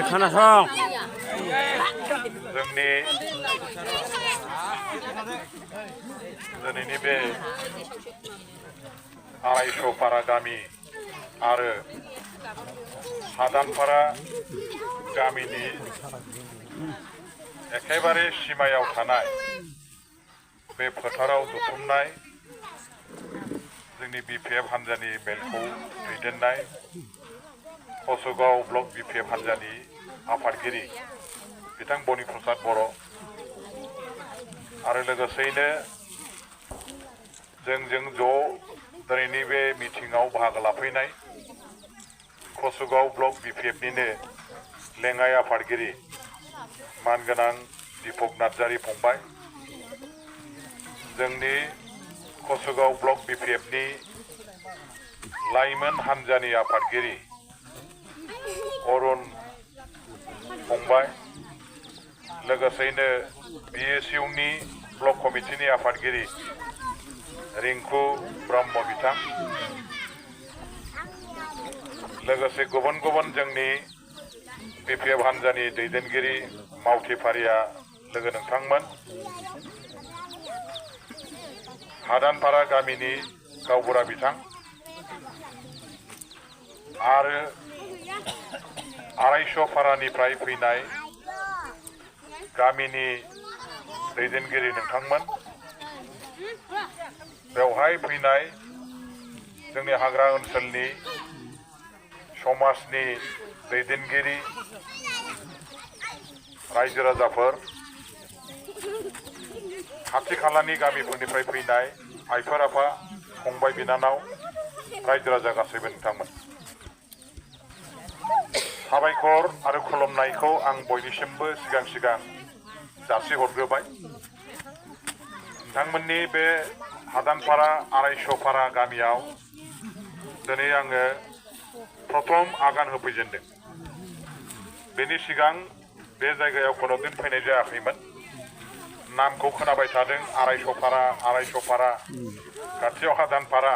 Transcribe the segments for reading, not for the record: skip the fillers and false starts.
खोनासं जोंनि दिनैनि बे आरायस'पारा गामि आरो हादानपारा गामिनि एखेबारे सीमायाव थानाय बे फोथाराव जथुमनाय जोंनि BPF हान्जानि मेलखौ दैदेननाय कसुगाव ब्लक BPF हान्जानि आफादगिरि बिथां बनि प्रसाद बर' आरो लोगोसेयैनो जोंजों ज' दिनैनि बे मिटिंआव बाहागो लाफैनाय कसुगाव ब्लक BPFनिनो लेङाइ आफादगिरि मानगोनां दीपक नार्जारी फंबाय जोंनि कसुगाव ब्लक BPFनि लाइमोन हान्जानि आफादगिरि अरुण फंबाय लोगोसेयैनो BSUनि ब्लक कमिटिनि आफादगिरि रिंकु ब्रह्म बिथां लोगोसे गुबुन गुबुन जोंनि BPF हान्जानि दैदेनगिरि मावथिफारिया लोगो नोंथांमोन हादानपारा गामिनि गावबुरा बिथां आरो आरायस'पारानिफ्राय फैनाय गामिनि दैदेनगिरि नोंथांमोन बेवहाय फैनाय जोंनि हाग्रा ओनसोलनि समाजनि दैदेनगिरि रायजो राजाफोर खाथि खालानि गामिफोरनिफ्राय फैनाय आइफोर आफा फंबाय बिनानाव रायजो राजा गासैबो नोंथांमोन साबायखर आरो खुलुमनायखौ आं बयनिसिमबो सिगां जासिहरग्रोबाय नोंथांमोननि बे हादानपारा आरायस'पारा गामियाव दिनै आङो प्रथम आगान होफैजेनदों बेनि सिगां बे जायगायाव कोनोदिन फैनाय जायाखैमोन नामखौ खोनाबाय थादों आरायस'पारा खाथियाव हादानपारा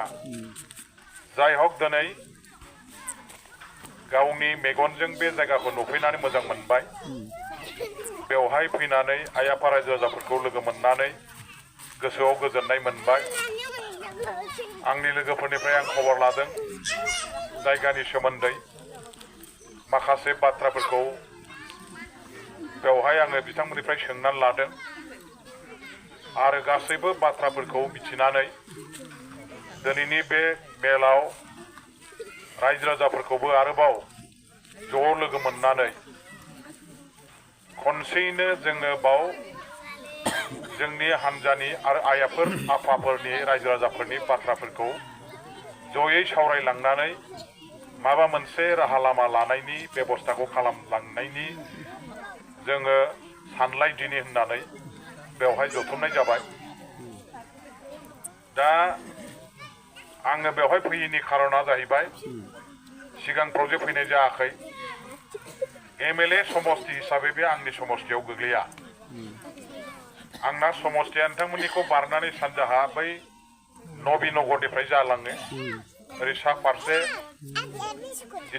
जाय हक दिनै गावनि मेगनजों बे जायगाखौ नुफैनानै मोजां मोनबाय बेवहाय फैनानै आइ आफा रायजो राजाफोरखौ लोगो मोननानै गोसोआव गोजोननाय मोनबाय आंनि लोगोफोरनिफ्राय आं खबर लादों जायगानि सोमोन्दै माखासे बाथ्राफोरखौ बेवहाय आङो बिथांमोननिफ्राय सोंनानै लादों आरो गासैबो बाथ्राफोरखौ मिथिनानै दिनैनि बे मेलाव रायजो राजाफोरखौबो आरोबाव ज' लोगो मोननानै खनसेयैनो जोङो बाव जोंनि हान्जानि आरो आफाफोरनि रायजो राजाफोरनि बाथ्राफोरखौ जयै सावरायलांनानै माबा मोनसे राहा लामा लानायनि बेबस्थाखौ खालामलांनायनि जोङो सानलायदिनि होननानै बेवहाय जथुमनाय जाबाय दा आङो बेवहाय फैयैनि खारना जाहैबाय सिगांफ्राव जे फैनाय जायाखै MLA समष्टि हिसाबै बे आंनि समष्टियाव गोग्लैया आंना समष्टिया नोंथांमोननिखौ बारनानै सानजाहा बै नबीनगरनिफ्राय जालाङो ओरै सा फारसे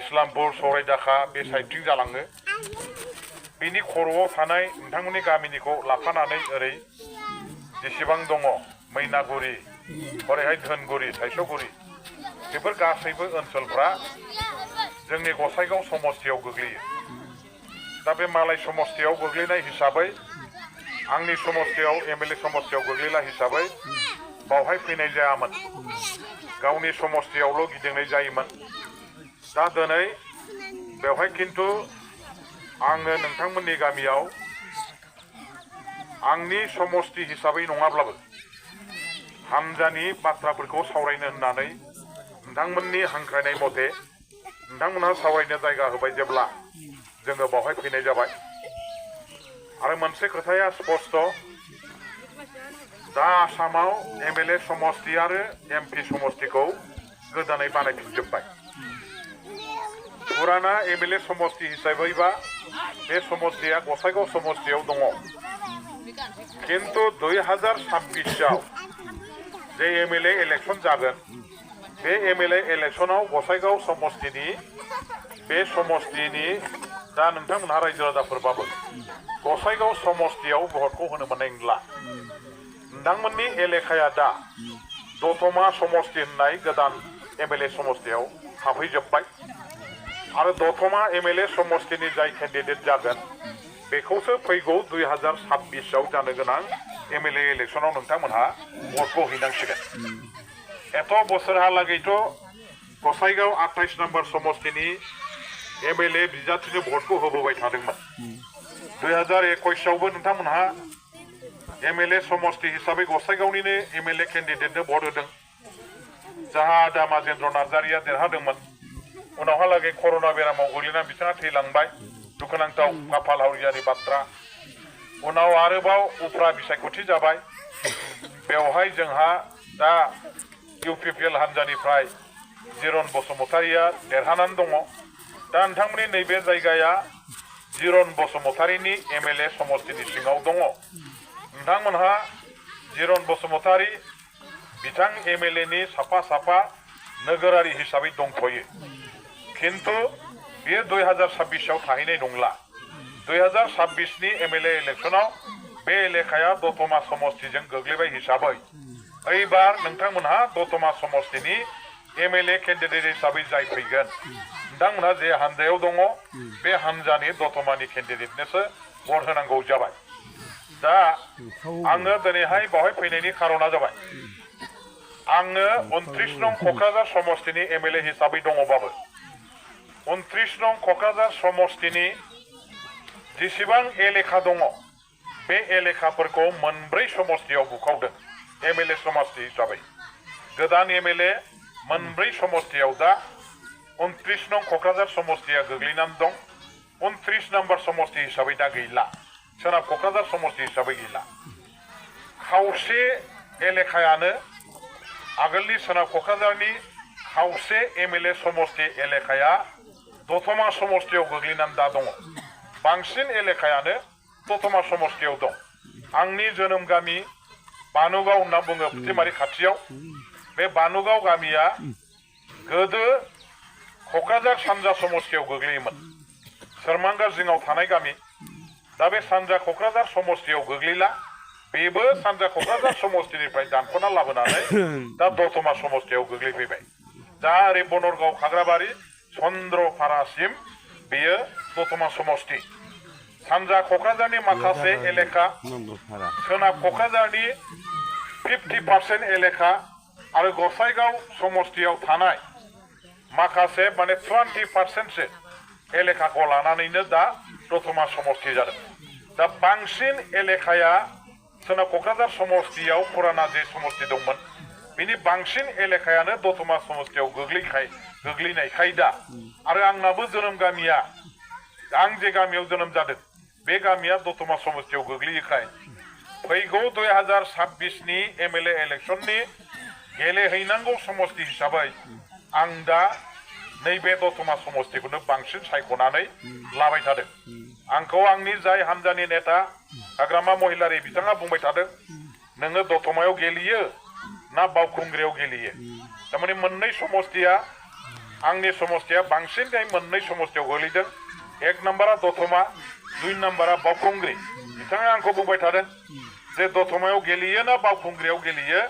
इस्लामपुर सरायदाखा बे साइडथिं जालाङो बेनि खर'आव थानाय नोंथांमोननि गामिनिखौ लाफानानै ओरै जेसेबां दङ मैनागुरि ओरैहाय धोनगुरि थाइसौगुरि बेफोर गासैबो ओनसोलफ्रा जोंनि गसाइगाव समष्टियाव गोग्लैयो दा बे मालाय समष्टियाव गोग्लैनाय हिसाबै आंनि समष्टियाव MLA समष्टियाव गोग्लैला हिसाबै बावहाय फैनाय जायामोन गावनि समष्टियावल' गिदिंनाय जायोमोन दा दिनै बेवहाय खिन्थु आङो नोंथांमोननि गामियाव आंनि समष्टि हिसाबै नङाब्लाबो हान्जानि बाथ्राफोरखौ सावरायनो होननानै नोंथांमोननि हांख्रायनाय मथे नोंथांमोनहा सावरायनो जायगा होबाय जेब्ला जोङो बावहाय फैनाय जाबाय आरो मोनसे खोथाया स्पष्ट दा आसामाव MLA समष्टि आरो MP समष्टिखौ गोदानै बानायफिनजोब्बाय पुराना MLA समष्टि हिसाबैबा बे समष्टिया गसाइगाव समष्टियाव दङ किन्तु 2026 आव जे MLA इलेक्शन जागोन बे एमएलए इलेक्शनाव गसाइगाव समस्तिनि बे समस्तिनि दा नोंथांमोनहा रायजो राजाफोरबाबो गसाइगाव समस्तियाव भटखौ होनो मोननाय नंला नोंथांमोननि एलेखाया दा दतमा समस्ति होननाय गोदान एमएलए समस्तियाव हाबहैजोब्बाय आरो दतमा एमएलए समस्तिनि जाय केन्डिडेट जागोन बेखौसो फैगौ 2026 आव जानो गोनां एमएलए इलेक्शनाव नोंथांमोनहा भटखौ हैनांसिगोन एथ' बोसोरहालागैथ' गसाइगाव 28 नम्बर समस्तिनि एमएलए बिजाथिनो भटखौ होबोबाय थादोंमोन 2021 आवबो नोंथांमोनहा एमएलए समस्ति हिसाबै गसाइगावनिनो एमएलए केन्डिडेटनो भट होदों जाहा आदा माजेन्द्र नार्जारिया देरहादोंमोन उनावहालागै कर'ना बेरामाव गोग्लैना बिथाङा थैलांबाय दुखुनांथाव खाफाल हावरियानि बाथ्रा उनाव आरोबाव उफ्रा बिसायख'थि जाबाय बेवहाय जोंहा दा इउपिपिएल हान्जानिफ्राय जिरन बसुमतारिया देरहानानै दङ दा नोंथांमोननि नैबे जायगाया जिरन बसुमतारिनि एमएलए समस्तिनि सिङाव दङ नोंथांमोनहा जिरन बसुमतारि बिथां एमएलएनि साफा साफा नोगोरारि हिसाबै दंथ'यो खिन्थु बेयो 2026 आव थाहैनाय नंला 2026 नि एमएलए इलेक्शनाव बे एलेखाया दतमा समस्तिजों गोग्लैबाय हिसाबै एबार नोंथांमोनहा दतमा समस्तिनि एमएलए केन्डिडेट हिसाबै जाय फैगोन नोंथांमोनहा जे हान्जायाव दङ बे हान्जानि दतमानि केन्डिडेटनोसो भट होनांगौ जाबाय दा आङो दिनैहाय बावहाय फैनायनि खारना जाबाय आङो 29 नं क'क्राझार समस्तिनि एमएलए हिसाबै दङबाबो 29 नं क'क्राझार समस्तिनि जेसेबां एलेखा दङ बे एलेखाफोरखौ मोनब्रै समस्तियाव बुखावदों एमएलए समस्ति हिसाबै गोदान एमएलए मोनब्रै समस्तियाव दा 29 नं क'क्राझार समस्तिया गोग्लैनानै दं 29 नम्बर समस्ति हिसाबै दा गैला सोनाब क'क्राझार समस्ति हिसाबै गैला खावसे एलेखायानो आगोलनि सोनाब क'क्राझारनि खावसे एमएलए समस्ति एलेखाया दतमा समस्तियाव गोग्लैनानै दा दङ बांसिन एलेखायानो दतमा समस्तियाव दं आंनि जोनोम गामि बानुगाव होनना बुङो फुथिमारि खाथियाव बे बानुगाव गामिया गोदो क'क्राझार सानजा समस्तियाव गोग्लैयोमोन सोरमांगा जिङाव थानाय गामि दा बे सानजा क'क्राझार समस्तियाव गोग्लैला बेबो सानजा क'क्राझार समस्तिनिफ्राय दानख'ना लाबोनानै दा दतमा समस्तियाव गोग्लैफैबाय दा ओरै बनरगाव खाग्राबारि चन्द्रपारासिम बेयो दतमा समस्ति सानजा क'क्राझारनि माखासे एलेखा सोनाब क'क्राझारनि 50% एलेखा आरो गसाइगाव समस्तियाव थानाय माखासे माने 20% सो एलेखाखौ लानानैनो दा दतमा समस्ति जादों दा बांसिन एलेखाया सोनाब क'क्राझार समस्तियाव पुराना जे समस्ति दंमोन बिनि बांसिन एलेखायानो दतमा समस्तियाव गोग्लैनायखाय दा आरो आंनाबो जोनोम गामिया आं जे गामियाव जोनोम जादों बे गामिया दतमा समस्तियाव गोग्लैयैखाय फैगौ 2026 नि एमएलए इलेक्शननि गेलेहैनांगौ समस्ति हिसाबै आं दा नैबे दतमा समस्तिखौनो बांसिन सायख'नानै लाबाय थादों आंखौ आंनि जाय हान्जानि नेता हाग्रामा महिलारि बिथाङा बुंबाय थादों नोङो दतमायाव गेलेयो ना बावखुंग्रियाव गेलेयो थारमाने मोननै समस्तिया आंनि समस्तिया बांसिनै मोननै समस्तियाव गोलैदों 1 नम्बरा दतमा 2 नम्बरा बावखुंग्रि बिथाङा आंखौ बुंबाय थादों जे दतमायाव गेलेयो ना बावखुंग्रियाव गेलेयो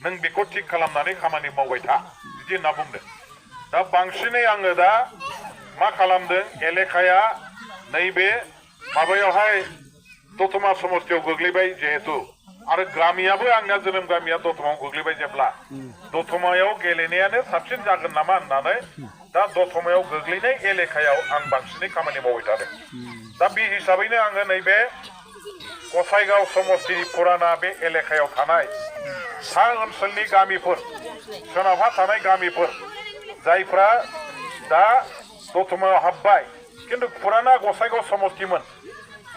नों बेखौ थिक खालामनानै खामानि मावबाय था बिदि होनना बुंदों दा बांसिनै आङो दा मा खालामदों एलेखाया नैबे माबायावहाय दतमा समस्तियाव गोग्लैबाय जिहेतु आरो गामियाबो आंना जोनोम गामिया दतमायाव गोग्लैबाय जेब्ला दतमायाव गेलेनायानो साबसिन जागोन नामा होननानै दा दतमायाव गोग्लैनाय एलेखायाव आं बांसिनै खामानि मावबाय थादों दा बे हिसाबैनो आङो नैबे गसाइगाव समस्तिनि पुराना बे एलेखायाव थानाय सा ओनसोलनि गामिफोर सोनाबहा थानाय गामिफोर जायफ्रा दा दतमायाव हाबबाय किन्तु पुराना गसाइगाव समस्तिमोन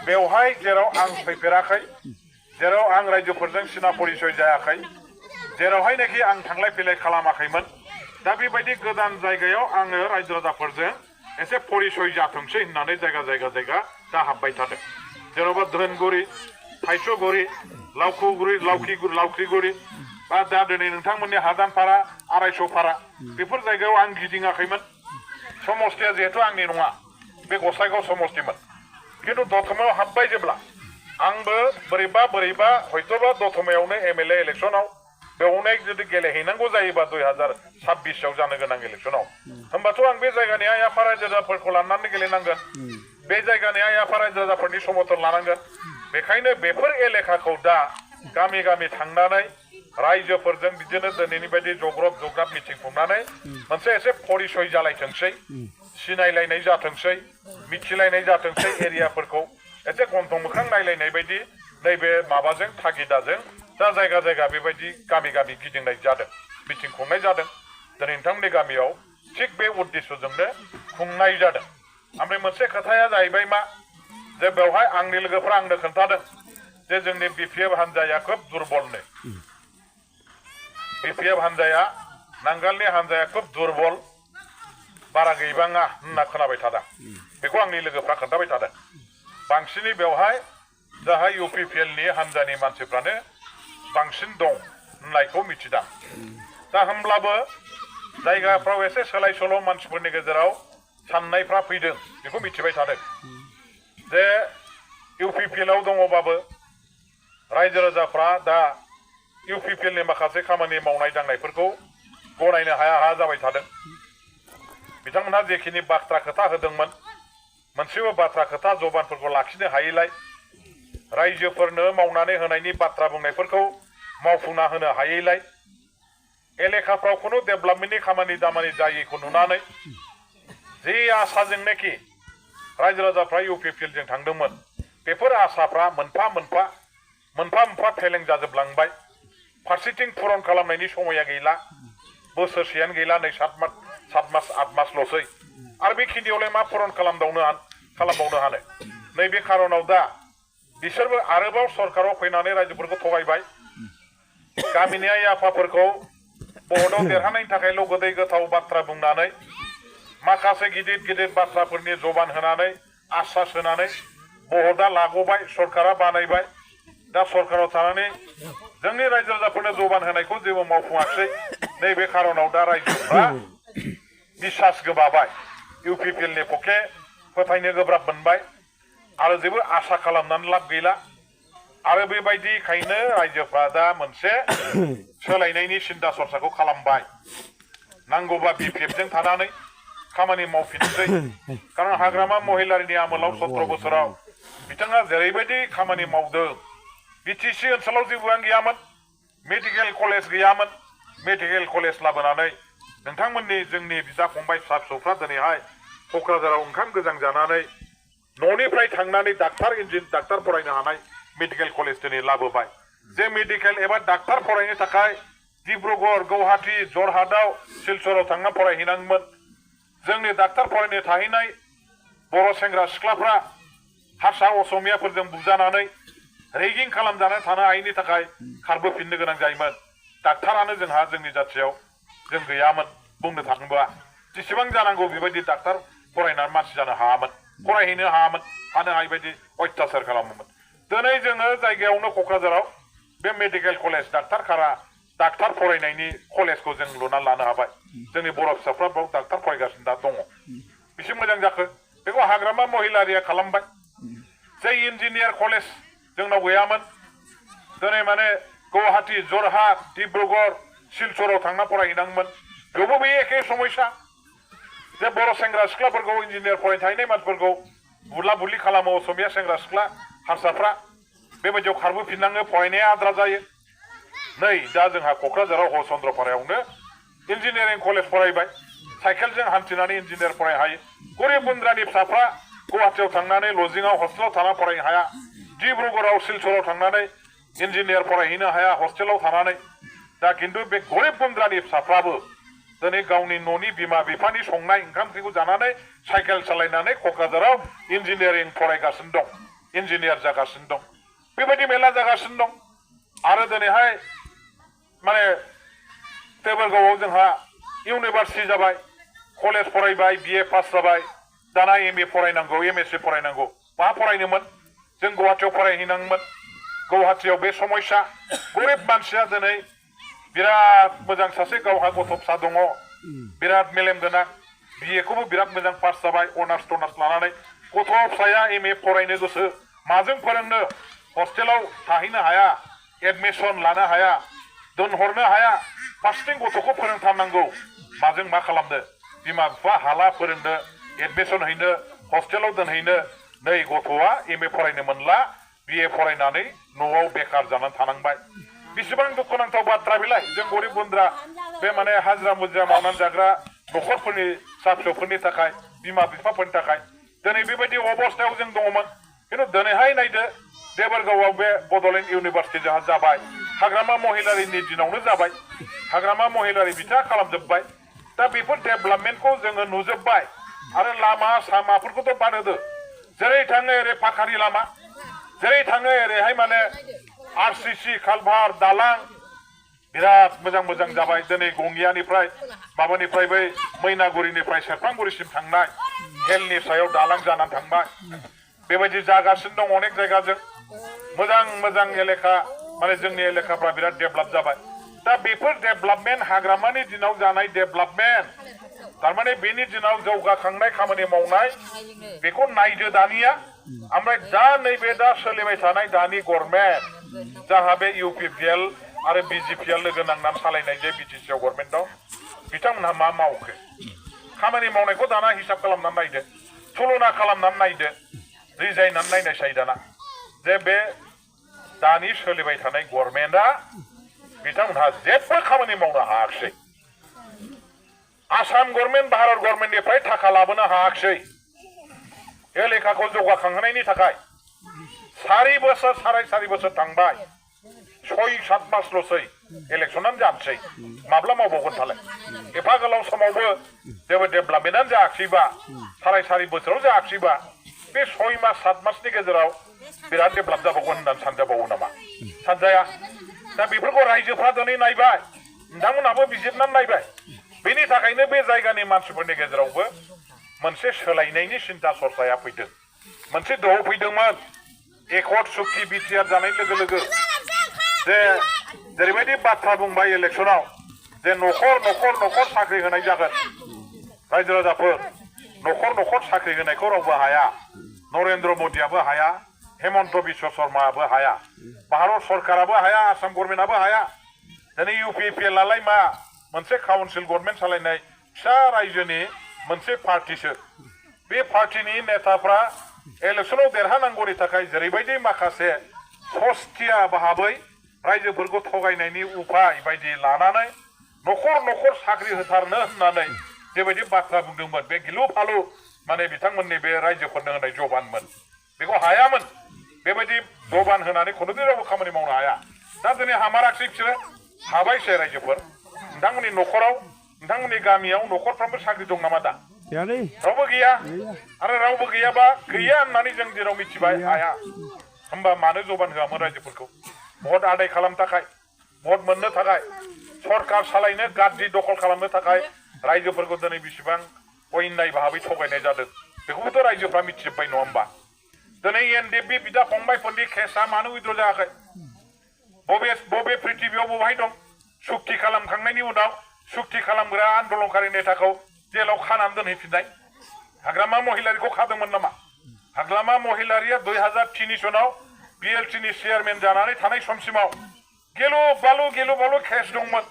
बेवहाय जेराव आं फैफेराखै जेराव आं रायजोफोरजों सिना परिचय जायाखै जेरावहायनाखि आं थांलाय फैलाय खालामाखैमोन दा बेबायदि गोदान जायगायाव आङो रायजो राजाफोरजों एसे परिचय जाथोंसै होननानै जायगा दा हाबबाय थादों जेन'बा धोनगुरि थाइसुगुरि लावख्रिगुरि बा दा दिनै नोंथांमोननि हादानपारा आरायस'पारा बेफोर जायगायाव आं गिदिङाखैमोन समस्तिया जिहेतु आंनि नङा बे गसाइगाव समस्तिमोन खिन्थु दतमायाव हाबबाय जेब्ला आंबो बोरैबा हयतोबा दतमायावनो एमएलए इलेक्सनाव बेवनो जुदि गेलेहैनांगौ जायोबा 2026 आव जानो गोनां इलेक्सनाव होमबाथ' आं बे जायगानि आइ आफा रायजो राजाफोरखौ लानानै गेलेनांगोन बे जायगानि आइ आफा रायजो राजाफोरनि समर्थन लानांगोन बेखायनो बेफोर एलेखाखौ दा गामि गामि थांनानै रायजोफोरजों बिदिनो दिनैनि बायदि जग्राब मिटिं खुंनानै मोनसे एसे परिचय जालायथोंसै सिनायलायनाय जाथोंसै मिथिलायनाय जाथोंसै एरियाफोरखौ एसे गन्थं मोखां नायलायनाय बायदि नैबे माबाजों थागिदाजों दा जायगा जायगा बेबायदि गामि गामि गिदिंनाय जादों मिटिं खुंनाय जादों दिनै नोंथांमोननि गामियाव थिग बे उद्देश्यजोंनो खुंनाय जादों ओमफ्राय मोनसे खोथाया जाहैबाय मा जे बेवहाय आंनि लोगोफ्रा आंनो खोन्थादों जे जोंनि बिपिएफ हान्जाया खोब दुरबलनो बिपिएफ हान्जाया नांगालनि हान्जाया खोब दुरबल बारा गैबाङा होनना खोनाबाय थादों बेखौ आंनि लोगोफ्रा खोन्थाबाय थादों बांसिनै बेवहाय जाहा इउपिपिएलनि हान्जानि मानसिफ्रानो बांसिन दं होननायखौ मिथिदां दा होमब्लाबो जायगाफ्राव एसे सोलाय सोल' मानसिफोरनि गेजेराव साननायफ्रा फैदों बेखौ मिथिबाय थादों जे इउपिपिएलआव दङबाबो रायजो राजाफ्रा दा इउपिपिएलनि माखासे खामानि मावनाय दांनायफोरखौ गनायनो हाया जाबाय थादों बिथांमोनहा जेखिनि बाथ्रा खोथा होदोंमोन मोनसेबो बाथ्रा खोथा जबानफोरखौ लाखिनो हायैलाय रायजोफोरनो मावनानै होनायनि बाथ्रा बुंनायफोरखौ मावफुंना होनो हायैलाय एलेखाफ्राव खुनु डेभेलपमेन्टनि खामानि दामानि जायैखौ नुनानै जे आसाजोंनाखि रायजो राजाफ्रा इउपिपिएलजों थांदोंमोन बेफोर आसाफ्रा मोनफा मोनफा फेलें जाजोबलांबाय फारसेथिं पुरन खालामनायनि समाया गैला बोसोरसेयानो गैला नै 7 मास 8 मासल'सै आरो बेखिनियावलाय मा पुरन खालामबावनो हानो नैबे खारनाव दा बिसोरबो आरोबाव सरकाराव फैनानै रायजोफोरखौ थगायबाय गामिनि आइ आफाफोरखौ भटआव देरहानायनि थाखायल' गोदै गोथाव बाथ्रा बुंनानै माखासे गिदिर बाथ्राफोरनि जबान होनानै आश्वास होनानै भटआ लागबाय सरकारा बानायबाय दा सरकाराव थानानै जोंनि रायजो राजाफोरनो जबान होनायखौ जेबो मावफुङाखै नैबे खारनाव दा रायजोफ्रा बिसास गोमाबाय इउपिपिएलनि पक्षे फोथायनो गोब्राब मोनबाय आरो जेबो आसा खालामनानै लाब गैला आरो बेबायदिखायनो रायजोफ्रा दा मोनसे सोलायनायनि सिन्था सरसाखौ खालामबाय नांगौबा बिपिएफजों थानानै खामानि मावफिनसै खारन हाग्रामा महिलारिनि आमोलाव 17 बोसोराव बिथाङा जेरैबायदि खामानि मावदों बिटिसि ओनसोलाव जेबोआनो गैयामोन मेडिकेल कलेज गैयामोन मेडिकेल कलेज लाबोनानै नोंथांमोननि जोंनि बिदा फंबाय फिसा फिसौफ्रा दिनैहाय क'क्राझाराव ओंखाम गोजां जानानै न'निफ्राय थांनानै डाक्टार फरायनो हानाय मेडिकेल कलेज दिनै लाबोबाय जे मेडिकेल एबा डाक्टार फरायनो थाखाय डिब्रुगड़ गुवाहाटी जरहाटआव सिलचराव थांना फरायहैनांगौमोन जोंनि डाक्टार फरायनो थाहैनाय बर' सेंग्रा सिख्लाफ्रा हारसा असमियाफोरजों बुजानानै रेगिं खालामजानानै थानो हायैनि थाखाय खारबोफिननो गोनां जायोमोन डाक्टारानो जोंहा जोंनि जाथियाव जों गैयामोन बुंनो थाङोब्ला जेसेबां जानांगौ बेबायदि डाक्टार फरायनानै मानसि जानो हायामोन फरायहैनो हायामोन थानो हायै बायदि अत्याचार खालामोमोन दिनै जोङो जायगायावनो क'क्राझाराव बे मेडिकेल कलेज डाक्टार फरायनायनि कलेजखौ जों लुनानै लानो हाबाय जोंनि बर' फिसाफ्रा बाव डाक्टार फरायगासिनो दा दङ बेसे मोजां जाखो बेखौ हाग्रामा महिलारिया खालामबाय जे इन्जिनियार कलेज जोंनाव गैयामोन दिनै माने गुवाहाटी जरहाट डिब्रुगड़ सिलचराव थांना फरायहैनांगौमोन बेवबो बे एखे समस्या जे बर' सेंग्रा सिख्लाफोरखौ इन्जिनियार फरायनो थाहैनाय मानसिफोरखौ बुला बुलि खालामो असमिया सेंग्रा सिख्ला हारसाफ्रा बेबायदियाव खारबोफिननाङो फरायनाया आद्रा जायो नै दा जोंहा क'क्राझाराव हरचन्द्रपारायावनो इन्जिनियारिं कलेज फरायबाय साइकेलजों हान्थिनानै इन्जिनियार फरायनो हायो गरिब गुन्द्रानि फिसाफ्रा गुवाहाटीयाव थांनानै लजिंआव हस्टेलाव थाना फरायनो हाया डिब्रुगड़आव सिलचराव थांनानै इन्जिनियार फरायहैनो हाया हस्टेलाव थानानै दा खिन्थु बे गरिब गुन्द्रानि फिसाफ्राबो दिनै गावनि न'नि बिमा बिफानि संनाय ओंखाम ओंख्रिखौ जानानै साइकेल सालायनानै क'क्राझाराव इन्जिनियारिं फरायगासिनो दं इन्जिनियार जागासिनो दं बेबायदि मेला जागासिनो दं आरो दिनैहाय माने देबरगावआव जोंहा इउनिभार्सिटि जाबाय कलेज फरायबाय बिए पास जाबाय दाना एमए फरायनांगौ एमएससि फरायनांगौ मा फरायनोमोन जों गुवाहाटीयाव फरायहैनांगौमोन गुवाहाटीयाव बे समस्या गरिब मानसिया दिनै बिराद मोजां सासे गावहा गथ' फिसा दङ बिराद मेलेम गोनां बिएखौबो बिराद मोजां पास जाबाय अनार्स टनार्स लानानै गथ' फिसाया एमए फरायनो गोसो माजों फोरोंनो हस्टेलाव थाहैनो हाया एडमिसन लानो हाया दोनहरनो हाया फार्स्टिं गथ'खौ फोरोंथारनांगौ माजों मा खालामनो बिमा बिफा हाला फोरोंनो एडमिसन हैनो हस्टेलाव दोनहैनो नै गथ'आ एमए फरायनो मोनला बिए फरायनानै न'आव बेकार जानानै थानांबाय बेसेबां दुखुनांथाव बाथ्रा बेलाय जों गरिब गुन्द्रा बे माने हाजिरा मुजिरा मावनानै जाग्रा न'खरफोरनि फिसा फिसौफोरनि थाखाय बिमा बिफाफोरनि थाखाय दिनै बेबायदि अबस्थायाव जों दङमोन खिन्थु दिनैहाय नायदो देबरगावआव बे बड'लेण्ड इउनिभारसिटि जोंहा जाबाय हाग्रामा महिलारिनि दिनावनो जाबाय हाग्रामा महिलारि बिथा खालामजोब्बाय दा बेफोर डेभेलपमेन्टखौ जोङो नुजोब्बाय आरो लामा सामाफोरखौथ' बाद होदो जेरै थाङो ओरै फाखानि लामा जेरै थाङो ओरैहाय माने आरसिसि कालभार दालां बिराद मोजां मोजां जाबाय दिनै गंगियानिफ्राय माबानिफ्राय बै मैनागुरिनिफ्राय सेरफांगुरिसिम थांनाय हेलनि सायाव दालां जानानै थांबाय बेबायदि जागासिनो दं अनेक जायगाजों मोजां मोजां एलेखा माने जोंनि एलेखाफ्रा बिराद डेभेलप जाबाय दा बेफोर डेभेलपमेन्ट हाग्रामानि दिनाव जानाय डेभेलपमेन्ट थारमाने बेनि दिनाव जौगाखांनाय खामानि मावनाय बेखौ नायदो दानिया ओमफ्राय दा नैबे दा सोलिबाय थानाय दानि गभर्नमेन्ट जाहा बे इउपिपिएल आरो बिजेपिएल लोगो नांनानै सालायनाय जे बिटिसिआव गभर्नमेन्ट दं बिथांमोनहा मा मावखो खामानि मावनायखौ दाना हिसाब खालामनानै नायदो तुलना खालामनानै नायदो रिजायनानै नायनायसाय दाना जे बे दानि सोलिबाय थानाय गभर्नमेन्टआ बिथांमोनहा जेबो खामानि मावनो हायाखिसै आसाम गभर्नमेन्ट भारत गभर्नमेन्टनिफ्राय थाखा लाबोनो हायाखिसै एलेखाखौ जौगाखांहोनायनि थाखाय 4 बोसोर साराय बोसोर थांबाय 6-7 मासल'सै इलेक्सनानो जानोसै माब्ला मावबावगोन थालाय एफा गोलाव समावबो जेबो डेभेलपमेन्टआनो जायाखिसैबा साराय बोसोराव जायाखिसैबा बे 6 मास 7 मासनि गेजेराव बिराद डेभेलप जाबावगोन होननानै सानजाबावो नामा सानजाया दा बेफोरखौ रायजोफ्रा दिनै नायबाय नोंथांमोनहाबो बिजिरनानै नायबाय बेनि थाखायनो बे जायगानि मानसिफोरनि गेजेरावबो मोनसे सोलायनायनि सिन्था सरसाया फैदों मोनसे दोहौ फैदोंमोन एकर्ड सुक्ति बिटिआर जानाय लोगो लोगो जे जेरैबायदि बाथ्रा बुंबाय इलेक्सनाव जे न'खर साख्रि होनाय जागोन रायजो राजाफोर न'खर साख्रि होनायखौ रावबो हाया नरेन्द्र मदियाबो हाया हेमन्त बिश्व शर्मायाबो हाया भारत सरकाराबो हाया आसाम गभर्नमेन्टआबो हाया दिनै इउपिपिएलआलाय मा मोनसे काउन्सिल गभर्नमेन्ट सालायनाय फिसा रायजोनि मोनसे पार्टिसो बे पार्टिनि नेताफ्रा इलेक्सनाव देरहानांगौनि थाखाय जेरैबायदि माखासे सस्थिया भाबै रायजोफोरखौ थगायनायनि उपाय बायदि लानानै न'खर साख्रि होथारनो होननानै जेबायदि बाथ्रा बुंदोंमोन बे गिलु फालु माने बिथांमोननि बे रायजोफोरनो होनाय जबानमोन बेखौ हायामोन बेबायदि जबान होनानै खुनुदिनावबो खामानि मावनो हाया दा दिनै हामाराखिसै बिसोरो हाबायसै रायजोफोर नोंथांमोननि न'खराव नोंथांमोननि गामियाव न'खरफ्रामबो साख्रि दं नामा दा रावबो गैया आरो रावबो गैयाबा गैया होननानै जों जेराव मिथिबाय हाया होमबा मानो जबान होआमोन रायजोफोरखौ भट आदाय खालामनो थाखाय भट मोननो थाखाय सरकार सालायनो गाज्रि दखल खालामनो थाखाय रायजोफोरखौ दिनै बेसेबां अन्याय भाबै थगायनाय जादों बेखौबोथ' रायजोफ्रा मिथिजोब्बाय नङा होमबा दिनै एनडिएफबि बिदा फंबायफोरनि केसआ मानो उइद्र' जायाखै बबे पृथिबियाव बबेहाय दं सुक्ति खालामखांनायनि उनाव सुक्ति खालामग्रा आन्दोलनकारि नेताखौ जेलाव खानानै दोनहैफिननाय हाग्रामा महिलारिखौ खादोंमोन नामा हाग्रामा महिलारिया 2003 सनाव बिएलटिनि चेयारमेन जानानै थानाय समसिमाव गेलु बालु केस दंमोन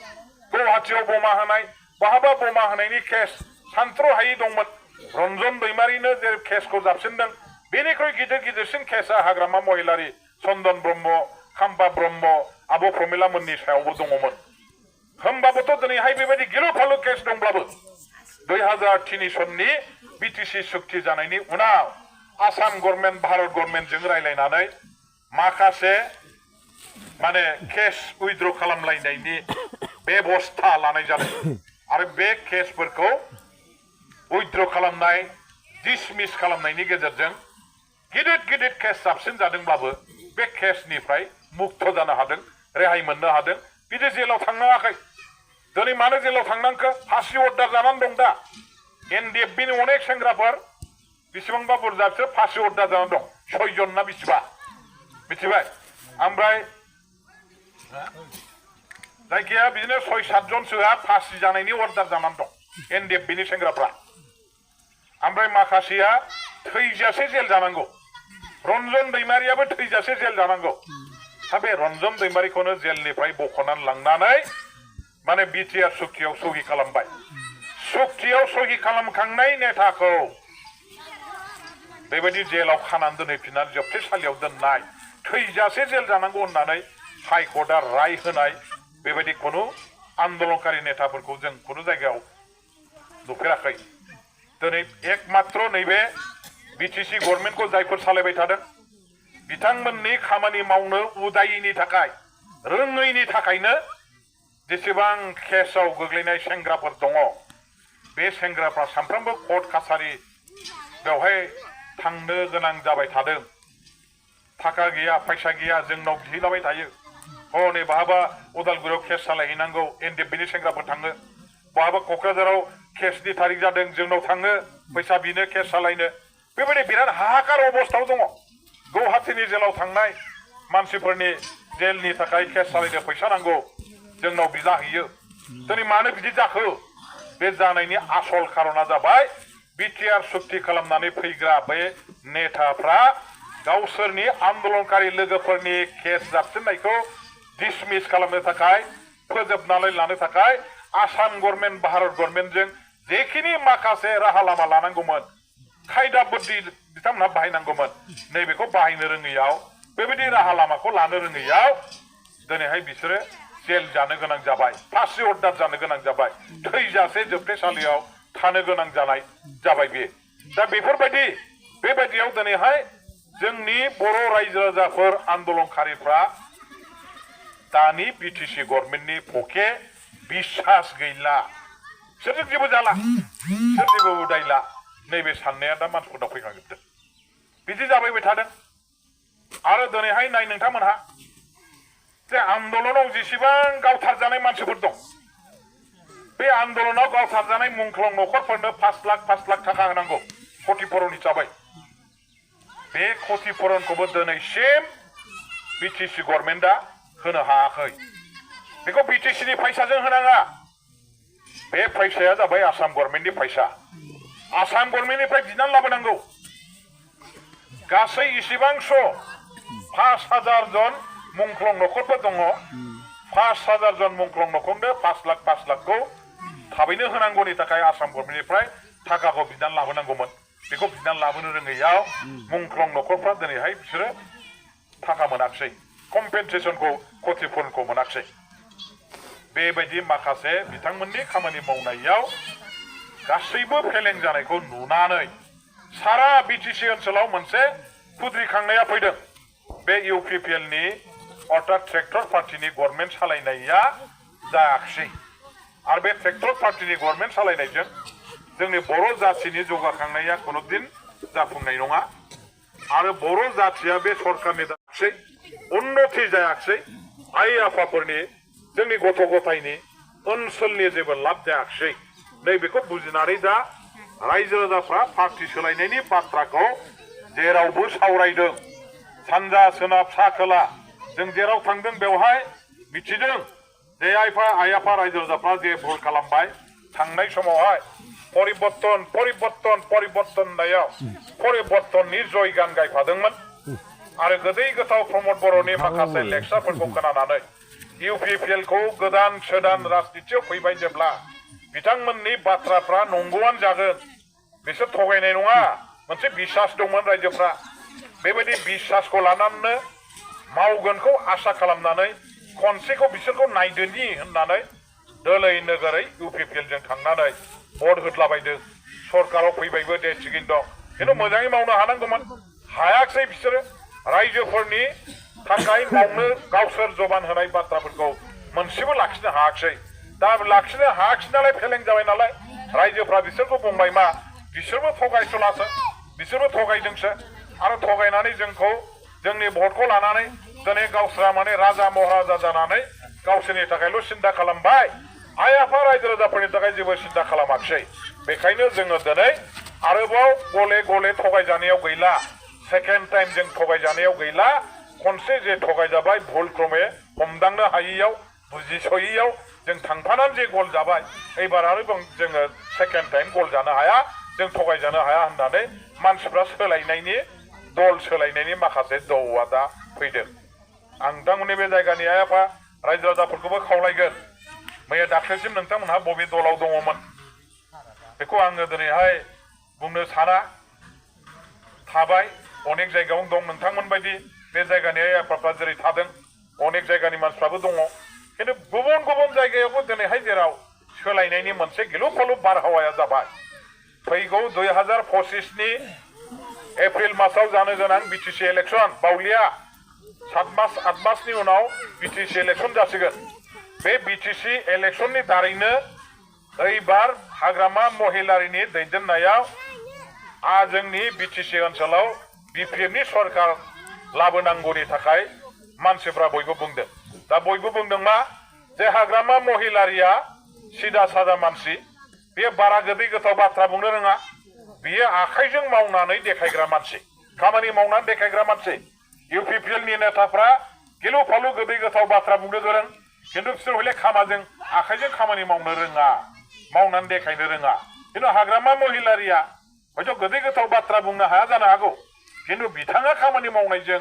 गुवाहाटियाव बमा होनाय बहाबा बमा होनायनि केस सानथ्र'हायि दंमोन रन्जन दैमारिनो जे केसखौ जाबसिनदों बेनिख्रुइ गिदिरसिन केसआ हाग्रामा महिलारि चन्दन ब्रह्म खाम्बा ब्रह्म आब' प्रमिला मोननि सायावबो दङमोन होमबाबोथ' दिनैहाय बेबायदि गिलु फालु केस दंब्लाबो 2003 सननि बिटिसि सुक्ति जानायनि उनाव आसाम गभर्नमेन्ट भारत गभर्नमेन्टजों रायलायनानै माखासे माने केस उइद्र' खालामलायनायनि बेबस्था लानाय जादों आरो बे केसफोरखौ उइद्र' खालामनाय डिसमिस खालामनायनि गेजेरजों गिदिर केस जाबसिन जादोंब्लाबो बे केसनिफ्राय मुक्त जानो हादों रेहाय मोननो हादों बिदि जेलाव थांनाङाखै दिनै मानो जेलाव थांनांखो फासि अर्डार जानानै दं दा एनडिएफबिनि अनेक सेंग्राफोर बेसेबांबा बुरजा बिसोर फासि अर्डार जानानै दं 6 जन ना बेसेबा मिथिबाय ओमफ्राय जायखिया बिदिनो 6-7 जनसोआ फासि जानायनि अर्डार जानानै दं एनडिएफबिनि सेंग्राफ्रा ओमफ्राय माखासेया थैजासे जेल जानांगौ रन्जन दैमारियाबो थैजासे जेल जानांगौ दा बे रन्जन दैमारिखौनो जेलनिफ्राय बख'नानै लांनानै माने बिटिआर सुक्तियाव सहि खालामबाय सुक्तियाव सहि खालामखांनाय नेताखौ बेबायदि जेलाव खानानै दोनहैफिननानै जोबथेसालियाव दोननाय थैजासे जेल जानांगौ होननानै हाइकर्टआ राय होनाय बेबायदि खुनु आन्दोलनकारि नेताफोरखौ जों खुनु जायगायाव नुफेराखै दिनै एकमात्र नैबे बिटिसि गभर्नमेन्टखौ जायफोर सालायबाय थादों बिथांमोननि खामानि मावनो उदायैनि थाखाय रोङैनि थाखायनो जेसेबां केसआव गोग्लैनाय सेंग्राफोर दङ बे सेंग्राफ्रा सानफ्रोमबो कर्ट कासारि बेवहाय थांनो गोनां जाबाय थादों थाखा गैया फैसा गैया जोंनाव बिहैलाबाय थायो हनै बहाबा उदालगुरियाव केस सालायहैनांगौ एनडिएफबिनि सेंग्राफोर थाङो बहाबा क'क्राझाराव केसनि थारिख जादों जोंनाव थाङो फैसा बिनो केस सालायनो बेबायदि बिराद हाहाकार अबस्थायाव दङ गुवाहाटीनि जेलाव थांनाय मानसिफोरनि जेलनि थाखाय केस सालायनो फैसा नांगौ जोंनाव बिजाहैयो दिनै मानो बिदि जाखो बे जानायनि आसल खारना जाबाय बिटिआर सुक्ति खालामनानै फैग्रा बे नेताफ्रा गावसोरनि आन्दोलनकारि लोगोफोरनि केस जाबसिननायखौ डिसमिस खालामनो थाखाय फोजोबनानै लानो थाखाय आसाम गभर्नमेन्ट भारत गभर्नमेन्टजों जेखिनि माखासे राहा लामा लानांगौमोन खायदा बुद्धि बिथांमोनहा बाहायनांगौमोन नैबेखौ बाहायनो रोङैयाव बेबायदि राहा लामाखौ लानो रोङैयाव दिनैहाय बिसोरो जेल जानो गोनां जाबाय फासि अर्डार जानो गोनां जाबाय थैजासे जोबथेसालियाव थानो गोनां जाबाय बे दा बेबायदियाव दिनैहाय जोंनि बर' रायजो राजाफोर आन्दोलनकारिफ्रा दानि बिटिसि गभर्नमेन्टनि पके बिश्वास गैला सोरजों जेबो जाला सोर जेबो उदायला नैबे साननाया दा मानसिफोरनाव फैखांजोबदों बिदि जाबाय थादों आरो दिनैहाय नाय नोंथांमोनहा जे आन्दोलनाव जेसेबां गावथारजानाय मानसिफोर दं बे आन्दोलनाव गावथारजानाय मुंख्लं नखरफोरनो 5 लाख थाखा होनांगौ क्षतिपूरण हिसाबै बे क्षतिपूरणखौबो दिनैसिम बिटिसि गभर्नमेन्टआ होनो हायाखै बेखौ बिटिसिनि फैसाजों होनाङा बे फैसाया जाबाय आसाम गभर्नमेन्टनि फैसा आसाम गभर्नमेन्टनिफ्राय बिनानै लाबोनांगौ गासै इसिबांस' 5,000 जन मुंख्लं नखरफोर दङ 5,000 जन मुंख्लं नखरनो 5 लाखखौ थाबैनो होनांगौनि थाखाय आसाम गभर्नमेन्टनिफ्राय थाखाखौ बिनानै लाबोनांगौमोन बेखौ बिनानै लाबोनो रोङैयाव मुंख्लं नखरफ्रा दिनैहाय बिसोरो थाखा मोनाखिसै कम्पेनसेसनखौ क्षतिपूरणखौ मोनाखिसै बेबायदि माखासे बिथांमोननि खामानि मावनायाव गासैबो फेलें जानायखौ नुनानै सारा बिटिसि ओनसोलाव मोनसे खुद्रिखांनाया फैदों बे इउपिपिएलनि अर्थात ट्रेक्टर पार्टीनि गभर्नमेन्ट सालायनाया जायाखिसै आरो बे ट्रेक्टर पार्टीनि गभर्नमेन्ट सालायनायजों जोंनि बर' जाथिनि जौगाखांनाया कुनुदिन जाफुंनाय नङा आरो बर' जाथिया बे सरकारनि जायाखिसै उन्नति जायाखिसै आइ आफाफोरनि जोंनि गथ' गथायनि ओनसोलनि जेबो लाब जायाखिसै नैबेखौ बुजिनानै दा रायजो राजाफ्रा पार्टी सोलायनायनि बाथ्राखौ जेरावबो सावरायदों सानजा सोनाब सा खोला जों जेराव थांदों बेवहाय मिथिदों जे आइ आफा रायजो राजाफ्रा जे भुल खालामबाय थांनाय समावहाय परिबर्तन होननायाव परिबर्तननि जय गान गायफादोंमोन आरो गोदै गोथाव प्रमद बर'नि माखासे लेक्सारफोरखौ खोनानानै इउपिपिएलखौ गोदान सोदान राजनितियाव फैबाय जेब्ला बिथांमोननि बाथ्राफ्रा नंगौआनो जागोन बिसोर थगायनाय नङा मोनसे बिसास दंमोन रायजोफ्रा बेबायदि बिसासखौ लानानैनो मावगोनखौ आसा खालामनानै खनसेखौ बिसोरखौ नायदोनि होननानै दोलै नोगोरै इउपिपिएलजों थांनानै भट होदलाबायदों सरकाराव फैबायबो दे थिगैनो दं खिन्थु मोजाङै मावनो हानांगौमोन हायाखिसै बिसोरो रायजोफोरनि थाखाय मावनो गावसोर जबान होनाय बाथ्राफोरखौ मोनसेबो लाखिनो हायाखिसै दा लाखिनो हायाखिसै नालाय फेलें जाबाय नालाय रायजोफ्रा बिसोरखौ बुंबाय मा बिसोरबो थगायसुलासो बिसोरबो थगायदोंसो आरो थगायनानै जोंखौ जोंनि भटखौ लानानै दिनै गावसोरा माने राजा महाराजा जानानै गावसोरनि थाखायल' सिन्था खालामबाय आइ आफा रायजो राजाफोरनि थाखाय जेबो सिन्था खालामाखिसै बेखायनो जोङो दिनै आरोबाव गले गले थगायजानायाव गैला सेकेन्ड टाइम जों थगायजानायाव गैला खनसे जे थगायजाबाय भुल क्रमे हमदांनो हायैयाव बुजिस'यैयाव जों थांफानानै जे गल जाबाय एबार आरो जोङो सेकेन्ड टाइम गल जानो हाया जों थगायजानो हाया होननानै मानसिफ्रा सोलायनायनि दल सोलायनायनि माखासे दौआ दा फैदों आं नोंथांमोननि बे जायगानि आइ आफा रायजो राजाफोरखौबो खावलायगोन मैया दाख्लैसिम नोंथांमोनहा बबे दलाव दङमोन बेखौ आङो दिनैहाय बुंनो साना थाबाय अनेक जायगायावनो दं नोंथांमोन बायदि बे जायगानि आइ आफाफ्रा जेरै थादों अनेक जायगानि मानसिफ्राबो दङ खिन्थु गुबुन गुबुन जायगायावबो दिनैहाय जेराव सोलायनायनि मोनसे गिलु फालु बारहावाया जाबाय फैगौ 2025नि एप्रिल मासाव जानो गोनां बिटिसि इलेक्सन बावलिया 7 मास 8 मासनि उनाव बिटिसि इलेक्सन जासिगोन बे बिटिसि इलेक्सननि दारैनो एबार हाग्रामा महिलारिनि दैदेननायाव जोंनि बिटिसि ओनसोलाव बिपिएफनि सरकार लाबोनांगौनि थाखाय मानसिफ्रा बयबो बुंदों दा बयबो बुंदों मा जे हाग्रामा महिलारिया सिदा सादा मानसि बे बारा गोदै गोथाव बाथ्रा बुंनो रोङा बियो आखाइजों मावनानै देखायग्रा मानसि खामानि मावनानै देखायग्रा मानसि इउपिपिएलनि नेताफ्रा गिलु फालु गोदै गोथाव बाथ्रा बुंनो गोरों खिन्थु बिसोर हले खामाजों आखाइजों खामानि मावनो रोङा मावनानै देखायनो रोङा खिन्थु हाग्रामा महिलारिया हयथ' गोदै गोथाव बाथ्रा बुंनो हाया जानो हागौ खिन्थु बिथाङा खामानि मावनायजों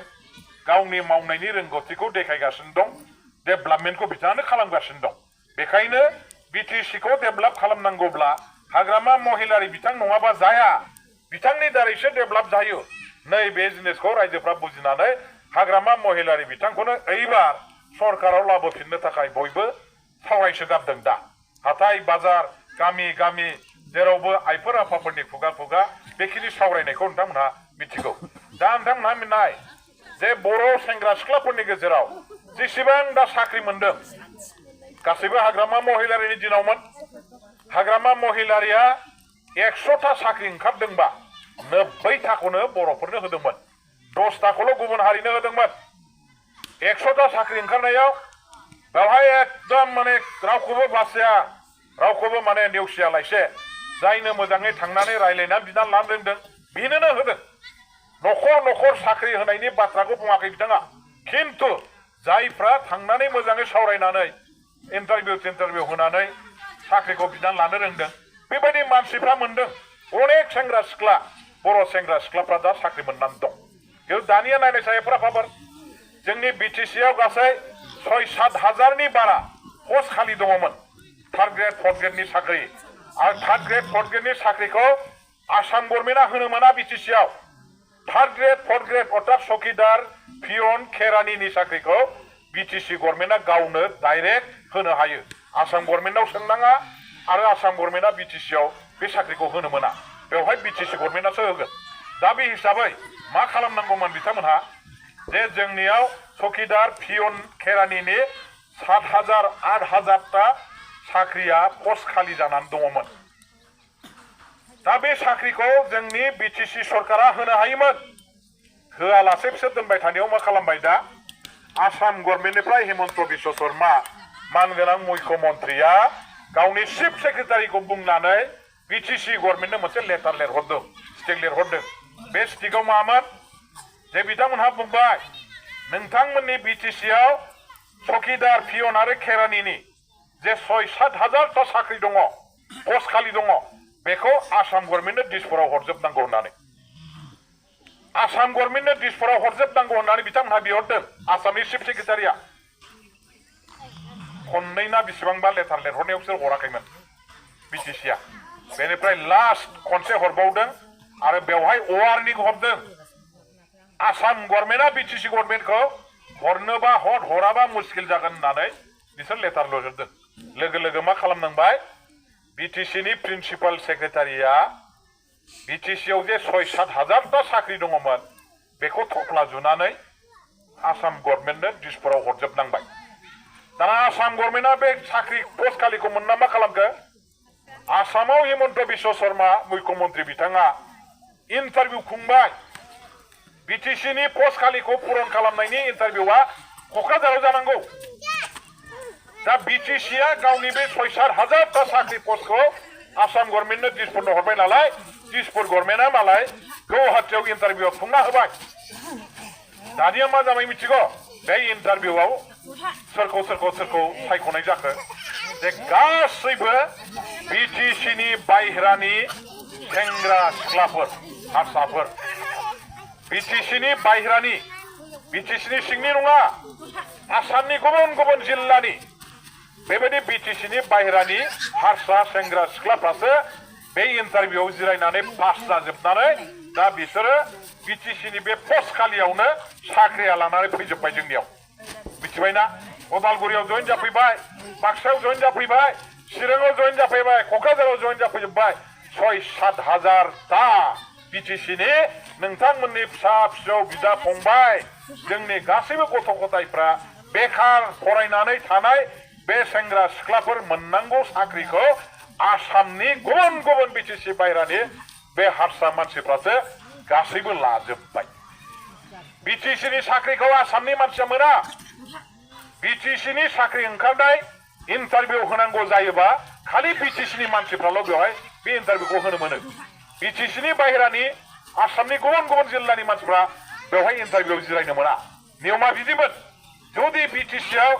गावनि मावनायनि रोंगौथिखौ देखायगासिनो दं डेभेलपमेन्टखौ बिथाङानो खालामगासिनो दं बेखायनो बिटिसिखौ डेभेलप खालामनांगौब्ला हाग्रामा महिलारि बिथां नङाबा जाया बिथांनि दारैसो डेभेलप जायो नै बे जिनिसखौ रायजोफ्रा बुजिनानै हाग्रामा महिलारि बिथांखौनो एबार सरकाराव लाबोफिननो थाखाय बयबो सावरायसोगारदों दा हाथाय बाजार गामि गामि जेरावबो आइफोर आफाफोरनि खुगा खुगा बेखिनि सावरायनायखौ नोंथांमोनहा मिथिगौ दा नोंथांमोनहा मिन्नाय जे बर' सेंग्रा सिख्लाफोरनि गेजेराव जेसेबां दा साख्रि मोनदों गासैबो हाग्रामा महिलारिनि दिनावमोन हाग्रामा महिलारिया 100टा साख्रि ओंखारदोंबा 90टाखौनो बर'फोरनो होदोंमोन 10टाखौल' गुबुन हारिनो होदोंमोन 100टा साख्रि ओंखारनायाव बेवहाय एकदम माने रावखौबो बासिया रावखौबो माने नेवसियालासे जायनो मोजाङै थांनानै रायलायनानै बिनानै लानो रोंदों बिनोनो होदों न'खर न'खर साख्रि होनायनि बाथ्राखौ बुङाखै बिथाङा खिन्थु जायफ्रा थांनानै मोजाङै सावरायनानै इन्टारभिउ होनानै साख्रिखौ बिनानै लानो रोंदों बेबायदि मानसिफ्रा मोनदों अनेक सेंग्रा सिख्ला बर' सेंग्रा सिख्लाफ्रा दा साख्रि मोननानै दं खिन्थु दानिया नायनाय सायफोरा फाफोर जोंनि बिटिसिआव गासै 6-7 हाजारनि बारा पस्ट खालि दङमोन थार्ड ग्रेड फर्थ ग्रेडनि साख्रि आरो थार्ड ग्रेड फर्थ ग्रेडनि साख्रिखौ आसाम गभर्नमेन्टआ होनो मोना बिटिसिआव थार्ड ग्रेड फर्थ ग्रेड अर्थात चौकीदार पियन केरानिनि साख्रिखौ बिटिसि गभर्नमेन्टआ गावनो डाइरेक्ट होनो हायो आसाम गभर्नमेन्टआव सोंनाङा आरो आसाम गभर्नमेन्टआ बिटिसिआव बे साख्रिखौ होनो मोना बेवहाय बिटिसि गभर्नमेन्टआसो होगोन दा बे हिसाबै मा खालामनांगौमोन बिथांमोनहा जे जोंनियाव चौकीदार पियन केरानिनि 7,000-8,000टा साख्रिया पस्ट खालि जानानै दङमोन दा बे साख्रिखौ जोंनि बिटिसि सरकारा होनो हायोमोन होआलासे बिसोर दोनबाय थानायाव मा खालामबाय दा आसाम गभर्नमेन्टनिफ्राय हिमन्त बिश्व शर्मा मानगोनां मुख्यमन्त्रिया गावनि चिफ सेक्रेटारिखौ बुंनानै बिटिसि गभर्नमेन्टनो मोनसे लेटार लिरहरदों स्टिक लिरहरदों बे स्टिकआव मामोन जे बिथांमोनहा बुंबाय नोंथांमोननि बिटिसिआव चौकीदार पियन आरो केरानिनि जे 6-7 हाजारटा साख्रि दङ पस्ट खालि दङ बेखौ आसाम गभर्नमेन्टनो दिसपुराव हरजोबनांगौ होननानै आसाम गभर्नमेन्टनो दिसपुराव हरजोबनांगौ होननानै बिथांमोनहा बिहरदों आसामनि चिफ सेक्रेटारिया खननै ना बेसेबांबा लेटार लिरहरनायाव बिसोर हराखैमोन बिटिसिआ बेनिफ्राय लास्ट खनसे हरबावदों आरो बेवहाय वार्निं हरदों आसाम गभर्नमेन्टआ बिटिसि गभर्नमेन्टखौ हरनोबा हराबा मुस्किल जागोन होननानै बिसोर लेटार लिरहरदों लोगो लोगो मा खालामनांबाय बिटिसिनि प्रिन्सिपाल सेक्रेटारिया बिटिसिआव जे 6-7 हाजारटा साख्रि दङमोन बेखौ थफ्ला जुनानै आसाम गभर्नमेन्टनो दिसपुराव हरजोबनांबाय दाना आसाम गभर्नमेन्टआ बे साख्रि पस्ट खालिखौ मोनना मा खालामखो आसामाव हिमन्त बिश्व शर्मा मुख्यमन्त्रि बिथाङा इन्टारभिउ खुंबाय बिटिसिनि पस्ट खालिखौ पुरन खालामनायनि इन्टारभिउआ क'क्राझाराव जानांगौ दा बिटिसिआ गावनि बे 6-7 हाजारटा साख्रि पस्टखौ आसाम गभर्नमेन्टनो दिसपुरनो हरबाय नालाय दिसपुर गभर्नमेन्टआ मालाय गुवाहाटीयाव इन्टारभिउ खुंना होबाय दानिया मा जाबाय मिथिगौ बे इन्टारभिउआव सोरखौ सायख'नाय जाखो जे गासैबो बिटिसिनि बायहेरानि सेंग्रा सिख्लाफोर हारसाफोर बिटिसिनि बायहेरानि बिटिसिनि सिंनि नङा आसामनि गुबुन जिल्लानि बेबायदि बिटिसिनि बायहेरानि हारसा सेंग्रा सिख्लाफ्रासो बे इन्टारभिउआव जिरायनानै पास जाजोबनानै दा बिसोरो बिटिसिनि बे पस्ट खालियावनो साख्रिया लानानै फैजोब्बाय जोंनियाव मिथिबायना उदालगुरियाव जइन जाफैबाय बाक्सायाव जइन जाफैबाय चिराङाव जइन जाफैबाय क'क्राझाराव जइन जाफैजोब्बाय 6-7 हाजारता बिटिसिनि नोंथांमोननि फिसा फिसौ बिदा फंबाय जोंनि गासैबो गथ' गथायफ्रा बेखार फरायनानै थानाय बे सेंग्रा सिख्लाफोर मोननांगौ साख्रिखौ आसामनि गुबुन बिटिसि बायहेरानि बे हारसा मानसिफ्रासो गासैबो लाजोब्बाय बिटिसिनि साख्रिखौ आसामनि मानसिया मोना बिटिसिनि साख्रि ओंखारनाय इन्टारभिउ होनांगौ जायोबा खालि बिटिसिनि मानसिफ्राल' बेवहाय बे इन्टारभिउखौ होनो मोनो बिटिसिनि बायहेरानि आसामनि गुबुन जिल्लानि मानसिफ्रा बेवहाय इन्टारभिउआव जिरायनो मोना नियमा बिदिमोन जुदि बिटिसिआव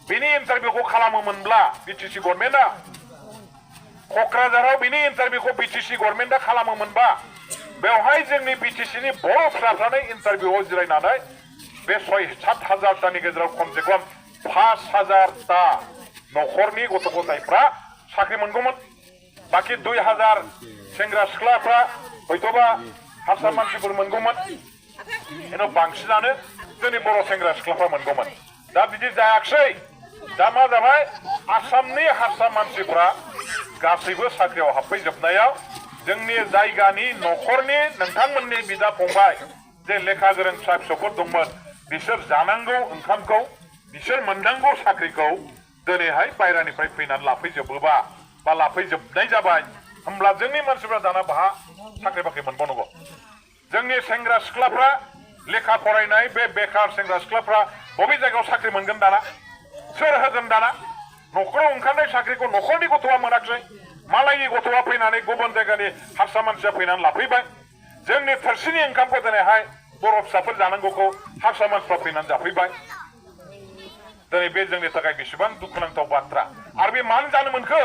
बेनि इन्टारभिउखौ खालामोमोनब्ला बिटिसि गभर्नमेन्टआ क'क्राझाराव बेनि इन्टारभिउखौ बिटिसि गभर्नमेन्टआ खालामोमोनबा बेवहाय जोंनि बिटिसिनि बर' फिसाफ्रानो इन्टारभिउआव जिरायनानै बे 6-7 हाजारतानि गेजेराव खमसे खम 5,000ता न'खरनि गथ' गथायफ्रा साख्रि मोनगौमोन बाखि 2,000 सेंग्रा सिख्लाफ्रा हयथ'बा हारसा मानसिफोर मोनगौमोन खिन्थु बांसिनानो जोंनि बर' सेंग्रा सिख्लाफ्रा मोनगौमोन दा बिदि जायाखसै दा मा जाबाय आसामनि हारसा मानसिफ्रा गासैबो साख्रियाव हाबफैजोबनायाव जोंनि जायगानि न'खरनि नोंथांमोननि बिदा फंबाय जे लेखा गोरों फिसा फिसौफोर दंमोन बिसोर जानांगौ ओंखामखौ बिसोर मोननांगौ साख्रिखौ दिनैहाय बायरानिफ्राय फैनानै लाफैजोबोबा बा लाफैजोबनाय जाबाय होमब्ला जोंनि मानसिफ्रा दाना बाहा साख्रि बाख्रि मोनबावनांगौ जोंनि सेंग्रा सिख्लाफ्रा लेखा फरायनाय बे बेकार सेंग्रा सिख्लाफ्रा बबे जायगायाव साख्रि मोनगोन दाना सोर होगोन दाना न'खराव ओंखारनाय साख्रिखौ न'खरनि गथ'आ मोनाखसै मालायनि गथ'आ फैनानै गुबुन जायगानि हारसा मानसिया फैनानै लाफैबाय जोंनि थोरसिनि ओंखामखौ दिनैहाय बर' फिसाफोर जानांगौखौ हारसा मानसिफ्रा फैनानै जाफैबाय दिनै बे जोंनि थाखाय बेसेबां दुखुनांथाव बाथ्रा आरो बे मानो जानो मोनखो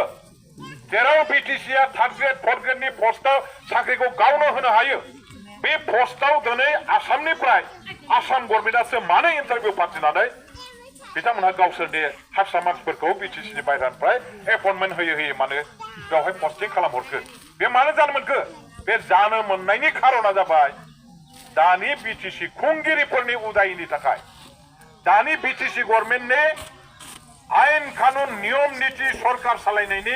जेराव बिटिसिआ 3rd ग्रेड 4th ग्रेडनि पस्टआव साख्रिखौ गावनो होनो हायो बे पस्टआव दिनै आसामनिफ्राय आसाम गभर्नमेन्टआसो मानो इन्टारभिउ फाथिनानै बिथांमोनहा गावसोरनि हारसा मानसिफोरखौ बिटिसिनि बायहेरानिफ्राय एपइन्टमेन्ट होयै मानो बेवहाय पस्टिं खालामहरखो बे मानो जानो मोनखो बे जानो मोननायनि खारना जाबाय दानि बिटिसि खुंगिरिफोरनि उदायैनि थाखाय दानि बिटिसि गभर्नमेन्टनि आयेन कानुन नियम नीति सरकार सालायनायनि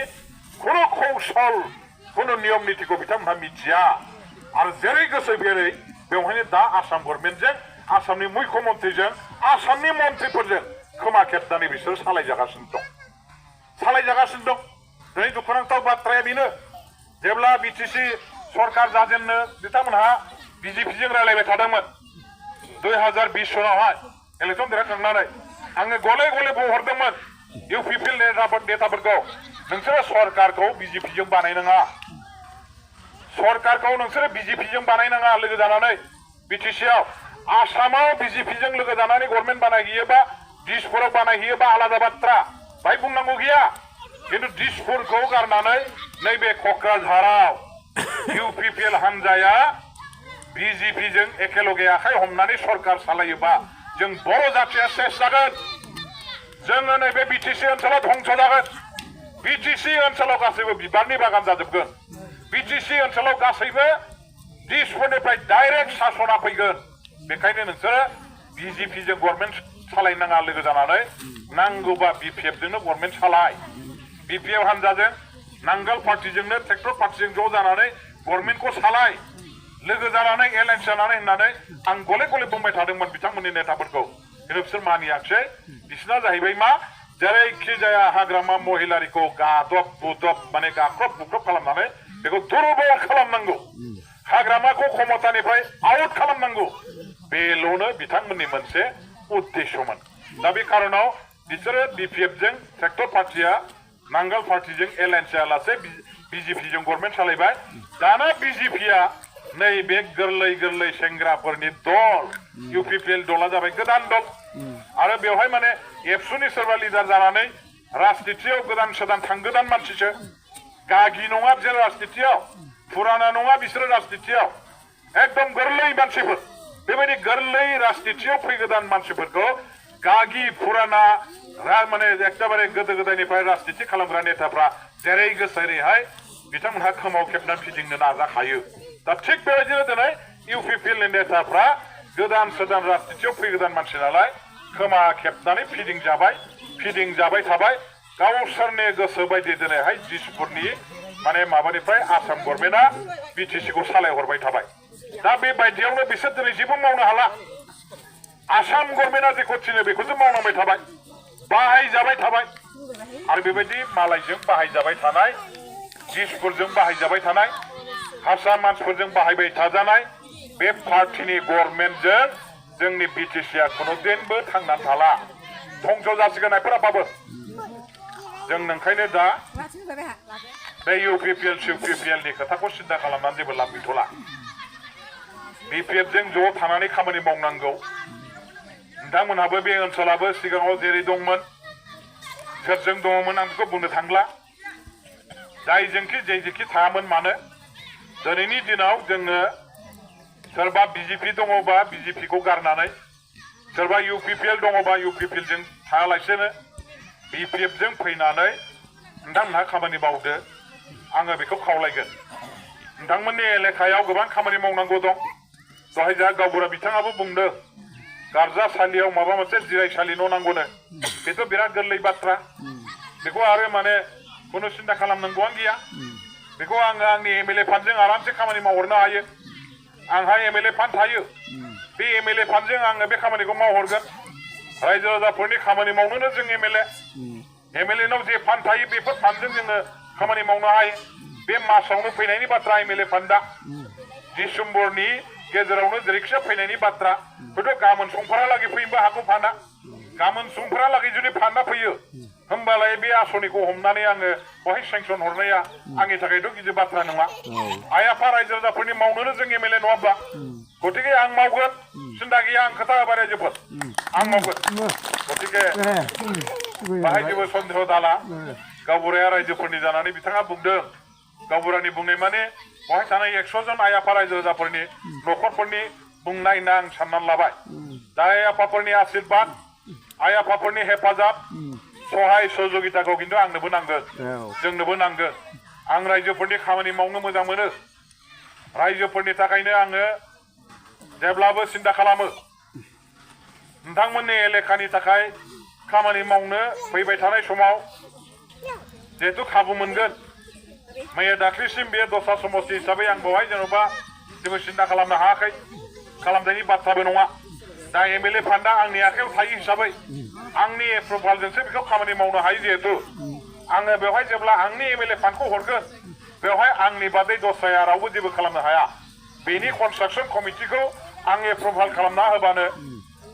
खुनु कौशल खुनु नियम नीतिखौ बिथांमोनहा मिथिया आरो जेरै गोसो बेरै बेवहायनो दा आसाम गभर्नमेन्टजों आसामनि मुख्यमन्त्रिजों आसामनि मन्थ्रिफोरजों खोमा खेबनानै बिसोर सालायजागासिनो दं दिनै दुखुनांथाव बाथ्राया बेनो जेब्ला बिटिसि सरकार जाजेननो बिथांमोनहा बिजेपिजों रायलायबाय थादोंमोन 2020 सनावहाय इलेक्सन देरहाखांनानै आङो गले बुंहरदोंमोन इउपिपिएल नेताफोरखौ नोंसोरो सरकारखौ बिजेपिजों बानायनाङा सरकारखौ नोंसोरो बिजेपिजों बानायनाङा लोगो जानानै बिटिसिआव आसामाव बिजेपिजों लोगो जानानै गभर्नमेन्ट बानायहैयोबा दिसपुराव बानायहैयोबा आलादा बाथ्रा बाय बुंनांगौ गैया किन्तु दिसपुरखौ गारनानै नैबे क'क्राझाराव इउपिपिएल हान्जाया बिजेपिजों एखेलगे आखाइ हमनानै सरकार सालायोबा जों बर' जातिया सेस जागोन जोङो नैबे बिटिसि ओनसोलाव धंस जागोन बिटिसि ओनसोलाव गासैबो बिबारनि बागान जाजोबगोन बिटिसि ओनसोलाव गासैबो दिसपुरनिफ्राय डाइरेक्ट सासना फैगोन बेखायनो नोंसोरो बिजेपिजों गभर्नमेन्ट सालायनाङा लोगो जानानै नांगौबा बिपिएफजोंनो गभर्नमेन्ट सालाय बिपिएफ हान्जाजों नांगोल पार्टिजोंनो ट्रेक्टर पार्टिजों ज' जानानै गभर्नमेन्टखौ सालाय लोगो जानानै एलायन्स जानानै होननानै आं गले बुंबाय थादोंमोन बिथांमोननि नेताफोरखौ खिन्थु बिसोर मानियाखसै बिसोरना जाहैबाय मा जेरैखि जाया हाग्रामा महिलारिखौ गादब बुदब माने गाख्रब बुख्रब खालामनानै बेखौ दुरबल खालामनांगौ हाग्रामाखौ क्षमतानिफ्राय आउट खालामनांगौ बेल'नो बिथांमोननि मोनसे उद्देश्यमोन दा बे कारनाव बिसोरो बिपिएफजों ट्रेक्टर पार्टिया नांगोल पार्टिजों एलायन्स जायालासे बिजेपिजों गभर्नमेन्ट सालायबाय दाना बिजेपिया नैबे गोरलै सेंग्राफोरनि दल इउपिपिएल दला जाबाय गोदान दल आरो बेवहाय माने एबसुनि सोरबा लिडार जानानै राजनितियाव गोदान सोदान थांगोदान मानसिसो गागि नङा बिसोर राजनितियाव फुराना नङा बिसोरो राजनितियाव एकदम गोरलै मानसिफोर बेबायदि गोरलै राजनितियाव फैगोदान मानसिफोरखौ गागि फुराना माने एखेबारे गोदो गोदायनिफ्राय राजनिति खालामग्रा नेताफ्रा जेरै गोसो एरैहाय बिथांमोनहा खोमाव खेबनानै फिदिंनो नाजाखायो दा थिग बेबायदिनो दिनै इउपिपिएलनि नेताफ्रा गोदान सोदान राजनितियाव फैगोदान मानसि नालाय खोमा खेबनानै फिदिंजाबाय थाबाय गावसोरनि गोसो बायदि दिनैहाय दिसपुरनि माने माबानिफ्राय आसाम गभर्नमेन्टआ बिटिसिखौ सालायहरबाय थाबाय दा बेबायदियावनो बिसोर दिनै जेबो मावनो हाला आसाम गभर्नमेन्टआ जेखौ थिनो बेखौसो मावनांबाय थाबाय बाहायजाबाय थाबाय आरो बेबायदि मालायजों बाहायजाबाय थानाय दिसपुरजों बाहायजाबाय थानाय हारसा मानसिफोरजों बाहायबाय थाजानाय बे पार्टिनि गभर्नमेन्टजों जोंनि बिटिसिआ खुनुदिनबो थांनानै थाला धंस जासिगोन आइफोराबाबो जों नोंखायनो दा बे इउपिपिएल सिउपिपिएलनि खोथाखौ सिन्था खालामनानै जेबो लाब गैथ'ला बिपिएफजों ज' थानानै खामानि मावनांगौ नोंथांमोनहाबो बे ओनसोलाबो सिगाङाव जेरै दंमोन सोरजों दङमोन आं बेखौ बुंनो थांला जायजोंखि जेखि थायामोन मानो दिनैनि दिनाव जोङो सोरबा बिजेपि दङबा बिजेपिखौ गारनानै सोरबा इउपिपिएल दङबा इउपिपिएलजों थायालासेनो बिपिएफजों फैनानै नोंथांमोनहा खामानि मावदो आङो बेखौ खावलायगोन नोंथांमोननि एलेकायाव गोबां खामानि मावनांगौ दं दहाय जोंहा गावबुरा बिथाङाबो बुंदों गारजासालियाव माबा मोनसे जिरायसालि न' नांगौनो बेथ' बिराद गोरलै बाथ्रा बेखौ आरो माने खुनु सिन्था खालामनांगौआनो गैया बेखौ आङो आंनि एमएलए फान्डजों आरामसे खामानि मावहरनो हायो आंहा एमएलए फान्ड थायो बे एमएलए फान्डजों आङो बे खामानिखौ मावहरगोन रायजो राजाफोरनि खामानि मावनोनो जों एमएलएनाव जे फान्ड थायो बेफोर फान्डजों जोङो खामानि मावनो हायो बे मासावनो फैनायनि बाथ्रा एमएलए फान्डआ डिसेम्बरनि गेजेरावनो जेरैखिजाया फैनायनि बाथ्रा हयथ' गाबोन समफोरहालागै फैनोबो हागौ फान्डआ गाबोन समफोरहालागै जुदि फान्डआ फैयो होमबालाय बे आसनिखौ हमनानै आङो बहाय सेंसन हरनाया आंनि थाखायथ' गिदिर बाथ्रा नङा आइ आफा रायजो राजाफोरनि मावनोनो जों एमएलए नङाब्ला गतिके आं मावगोन सिन्था गैया आं खोथा होबाय रायजोफोर आं मावगोन गतिके बाहाय जेबो सन्देह दाला गावबुराया रायजोफोरनि जानानै बिथाङा बुंदों गावबुरानि बुंनाय माने बहाय थानाय 100 जन आइ आफा रायजो राजाफोरनि न'खरफोरनि बुंनाय होनना आं साननानै लाबाय दा आइ आफाफोरनि आशीर्बाद आइ आफाफोरनि हेफाजाब सहाय सहयोगिताखौ खिन्थु आंनोबो नांगोन जोंनोबो नांगोन आं रायजोफोरनि खामानि मावनो मोजां मोनो रायजोफोरनि थाखायनो आङो जेब्लाबो सिन्था खालामो नोंथांमोननि एलेकानि थाखाय खामानि मावनो फैबाय थानाय समाव जिहेतु खाबु मोनगोन मैया दाख्लिसिम बे दस्रा समस्ति हिसाबै आं बेवहाय जेन'बा जेबो सिन्था खालामनो हायाखै खालामनायनि बाथ्राबो नङा दा एमएलए फान्डआ आंनि आखायाव थायो हिसाबै आंनि एप्रुभालजोंसो बेखौ खामानि मावनो हायो जिहेतु आङो बेवहाय जेब्ला आंनि एमएलए फान्डखौ हरगोन बेवहाय आंनि बादै दस्राया रावबो जेबो खालामनो हाया बेनि कनस्ट्राक्सन कमिटिखौ आं एप्रुभाल खालामना होबानो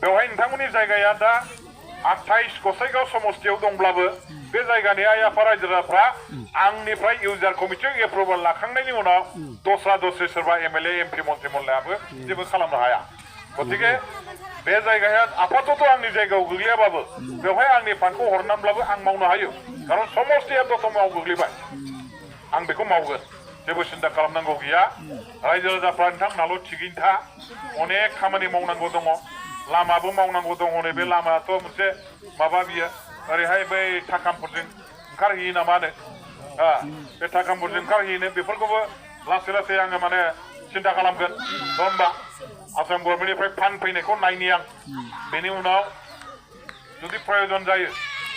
बेवहाय नोंथांमोननि जायगाया दा 28 गसाइगाव समस्तियाव दंब्लाबो बे जायगानि आइ आफा रायजो राजाफ्रा आंनिफ्राय इउजार कमिटियाव एप्रुभाल लाखांनायनि उनाव दस्रा सोरबा एमएलए एमपि मन्त्रिमन्डलआबो जेबो खालामनो हाया गतिके बे जायगाया आपातत आंनि जायगायाव गोग्लैयाबाबो बेवहाय आंनि फान्डखौ हरनानैब्लाबो आं मावनो हायो खारन समस्तिया दतमायाव गोग्लैबाय आं बेखौ मावगोन जेबो सिन्था खालामनांगौ गैया रायजो राजाफ्रा नोंथांमोनाल' थिगैनो था अनेक खामानि मावनांगौ दङ लामाबो मावनांगौ दङ नैबे लामायाथ' मोनसे माबा बियो ओरैहाय बै थाकामफोरजों ओंखारहैयो नामा होनो बे थाकामफोरजों ओंखारहैनो बेफोरखौबो लासै आङो माने सिन्था खालामगोन नङा होमबा आसाम गभर्नमेन्टनिफ्राय फान्ड फैनायखौ नायनि आं बेनि उनाव जुदि प्रयजन जायो